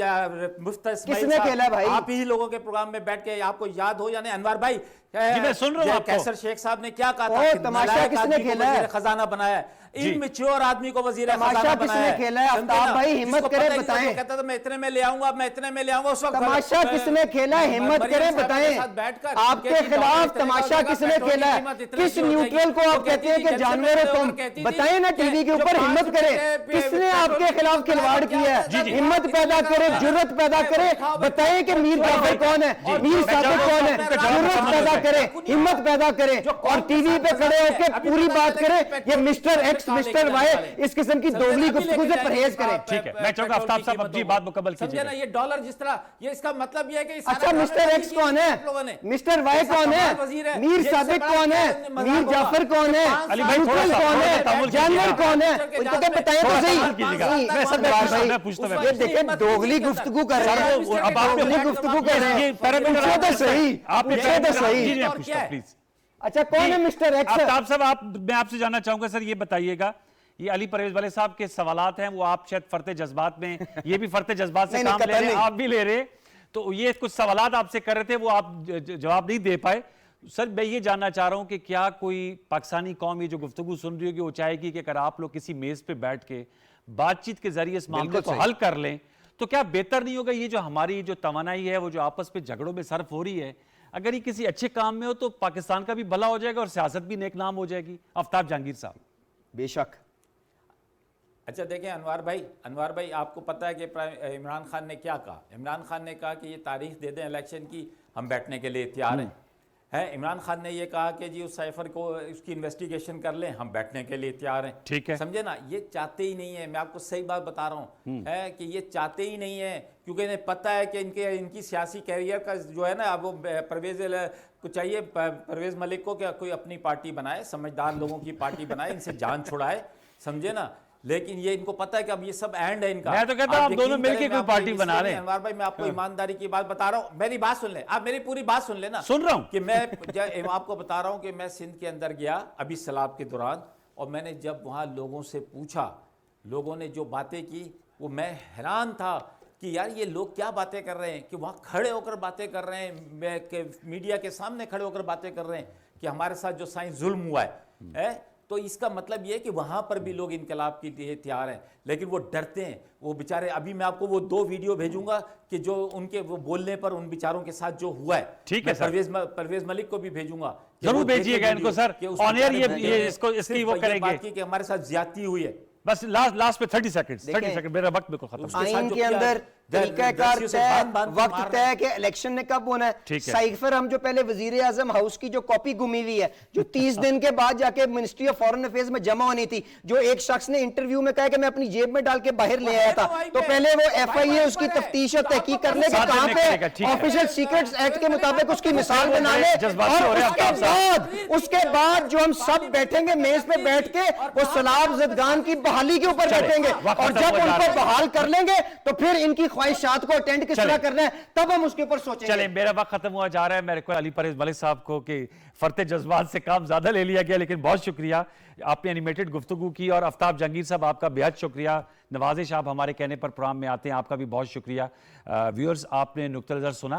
مفتی اسماعیل صاحب آپ ہی لوگوں کے پروگرام میں بیٹھ کے آپ کو یاد ہو یا نہیں, انوار بھائی میں سن رہا ہوں آپ کو, کیسر شیخ صاحب نے کیا کہا تھا کہ تماشا کس نے کھیلا ہے, خزانہ بنایا ہے, انمیچور آدمی کو وزیر خزانہ بنایا ہے. تماشا کس نے کھیلا ہے آفتاب بھائی, ہمت کرے بتائیں. کہتا تھا میں اتنے میں لے آؤں گا, میں اتنے میں لے آؤں گا, اس وقت تماشا کس نے کھیلا ہے, ہمت کرے بتائیں. آپ کے خلاف تماشا کس نے کھیلا ہے, کس نیوٹرل کو آپ کہتے ہیں کہ جانور ہو تم, بتائیں نا ٹی وی کے اوپر, ہمت کرے کس نے آپ کے خلاف کھلواڑ کیا ہے, ہمت پیدا کرے, جرت پیدا کرے, بتائیں کہ میر جعفر کون ہے, میر صادق کون ہے, جرت پیدا کرے, ہمت پیدا کرے, اور ٹی وی پہ کھڑے ہو کے پوری بات کرے. یہ مسٹر ایکس مسٹر وائی اس قسم کی دوگلی گفتگو سے پرہیز کرے. ٹھیک ہے, میں چاہوں گا آفتاب صاحب اب جی بات مکمل کیجیے. سمجھے نا, یہ ڈالر جس طرح, یہ اس کا مطلب یہ ہے کہ اچھا مسٹر ایکس کون ہے, مسٹر وائی کون ہے, میر صادق کون ہے, میر جعفر کون ہے, نیوٹرل کون ہے, جانور کون ہے, ان کو کہ بتائیں تو صحیح. یہ دیکھیں دوگلی گفتگو کر رہے ہیں, دوگلی گفتگو کر رہے ہیں, پوچھو تو صحیح, پوچھو تو صحیح. اچھا کون ہے مسٹر ایکس؟ آفتاب صاحب میں آپ سے جاننا چاہوں گا سر, یہ بتائیے گا, یہ علی پرویز والے صاحب کے سوالات ہیں, وہ آپ شاید فرط جذبات میں, یہ بھی فرط جذبات سے کام لے رہے ہیں, آپ بھی لے رہے, تو یہ کچھ سوالات آپ سے کر رہے تھے, وہ آپ جواب نہیں دے پائے. سر میں یہ جاننا چاہ رہا ہوں کہ کیا کوئی پاکستانی قوم یہ جو گفتگو سن رہی ہوگی وہ چاہے گی کہ اگر آپ لوگ کسی میز پہ بیٹھ کے بات چیت کے ذریعے اس معاملے کو حل کر لیں, تو کیا بہتر نہیں ہوگا یہ جو ہماری جو توانائی ہے وہ جو آپس پہ جھگڑوں میں صرف ہو رہی ہے, اگر یہ کسی اچھے کام میں ہو تو پاکستان کا بھی بھلا ہو جائے گا اور سیاست بھی نیک نام ہو جائے گی. آفتاب جہانگیر صاحب. بے شک. اچھا دیکھیں انوار بھائی آپ کو پتہ ہے کہ عمران خان نے کیا کہا. عمران خان نے کہا کہ یہ تاریخ دے دیں الیکشن کی, ہم بیٹھنے کے لیے تیار ہیں. عمران خان نے یہ کہا کہ جی اس سائفر کو اس کی انویسٹیگیشن کر لیں, ہم بیٹھنے کے لیے تیار ہیں. ٹھیک ہے, سمجھے نا, یہ چاہتے ہی نہیں ہیں, میں آپ کو صحیح بات بتا رہا ہوں, ہے کہ یہ چاہتے ہی نہیں ہیں, کیونکہ انہیں پتہ ہے کہ ان کی سیاسی کیریئر کا جو ہے نا, اب وہ پرویز کو چاہیے پرویز ملک کو کہ کوئی اپنی پارٹی بنائے, سمجھدار لوگوں کی پارٹی بنائے, ان سے جان چھڑائے, سمجھے نا. لیکن یہ ان کو پتہ ہے کہ اب یہ سب اینڈ ہے ان کا. میں تو کہتا ہوں آپ دونوں مل کے کوئی پارٹی بنا رہے ہیں. انوار بھائی میں آپ کو ایمانداری کی بات بتا رہا ہوں, میری بات سن لیں, آپ میری پوری بات سن لیں نا. سن رہا ہوں کہ میں آپ کو بتا رہا ہوں کہ میں سندھ کے اندر گیا ابھی سیلاب کے دوران, اور میں نے جب وہاں لوگوں سے پوچھا, لوگوں نے جو باتیں کی وہ میں حیران تھا کہ یار یہ لوگ کیا باتیں کر رہے ہیں, کہ وہاں کھڑے ہو کر باتیں کر رہے ہیں, کہ میڈیا کے سامنے کھڑے ہو کر باتیں کر رہے ہیں کہ ہمارے ساتھ جو سائیں ظلم ہوا ہے. تو اس کا مطلب یہ ہے کہ وہاں پر بھی لوگ انقلاب کے لیے تیار ہیں, لیکن وہ ڈرتے ہیں, وہ بیچارے. ابھی میں آپ کو وہ 2 ویڈیو بھیجوں گا کہ جو ان کے وہ بولنے پر ان بیچاروں کے ساتھ جو ہوا ہے. ٹھیک ہے سر, پرویز ملک کو بھی بھیجوں گا, ضرور بھیجیے گا ان کو سر, آن ایئر یہ اس کی وہ کریں گے کہ ہمارے ساتھ زیادتی ہوئی ہے. بس لاسٹ پہ 30 سیکنڈ میرا وقت بالکل ختم. آئین کے اندر طریقہ کار طے, وقت طے کہ الیکشن نے کب ہونا ہے. سائفر ہم جو پہلے وزیر اعظم ہاؤس کی جو کاپی گمی ہوئی ہے, جو 30 دن کے بعد جا کے منسٹری آف فارن افیئرز میں جمع ہونی تھی, جو ایک شخص نے انٹرویو میں کہا کہ میں اپنی جیب میں ڈال کے باہر لے آیا تھا, تو پہلے وہ ایف آئی اے اس کی تفتیش اور تحقیق کر لے کہ کہاں پہ آفیشل سیکرٹس ایکٹ کے مطابق اس کی مثال بنا لے, اور اس کے بعد جو ہم سب بیٹھیں گے میز پہ بیٹھ کے وہ سلاب زدگان کی بحالی کے اوپر بیٹھیں گے, اور جب ان کو بحال کر لیں گے تو پھر ان کی خواہشات کو اٹینڈ کس طرح کرنا ہے تب ہم اس کے اوپر سوچیں گے. چلیں میرا وقت ختم ہوا جا رہا ہے. میرے کو علی پرویز ملک صاحب کو کہ فرط جذبات سے کام زیادہ لے لیا گیا, لیکن بہت شکریہ, آپ نے اینیمیٹڈ گفتگو کی. اور آفتاب جہانگیر صاحب آپ کا بہت شکریہ, نوازش آپ ہمارے کہنے پر پروگرام میں آتے ہیں, آپ کا بھی بہت شکریہ. ویورز آپ نے نقطہ نظر سنا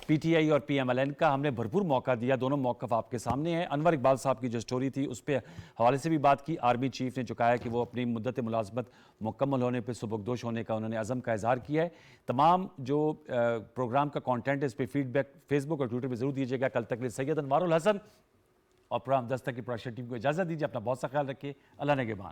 پی ٹی آئی اور پی ایم ایل این کا, ہم نے بھرپور موقع دیا, دونوں موقف آپ کے سامنے ہیں. انور اقبال صاحب کی جو سٹوری تھی اس پہ حوالے سے بھی بات کی. آرمی چیف نے چکایا کہ وہ اپنی مدت ملازمت مکمل ہونے پہ سبکدوش ہونے کا انہوں نے عزم کا اظہار کیا ہے. تمام جو پروگرام کا کانٹینٹ ہے اس پہ فیڈ بیک فیس بک اور ٹویٹر پہ ضرور دیجیے گا. کل تک لیے سید انوار الحسن اور پروگرام دستک کی پروڈکشن ٹیم کو اجازت دیجیے. اپنا بہت سا خیال رکھیے. اللہ نگہبان.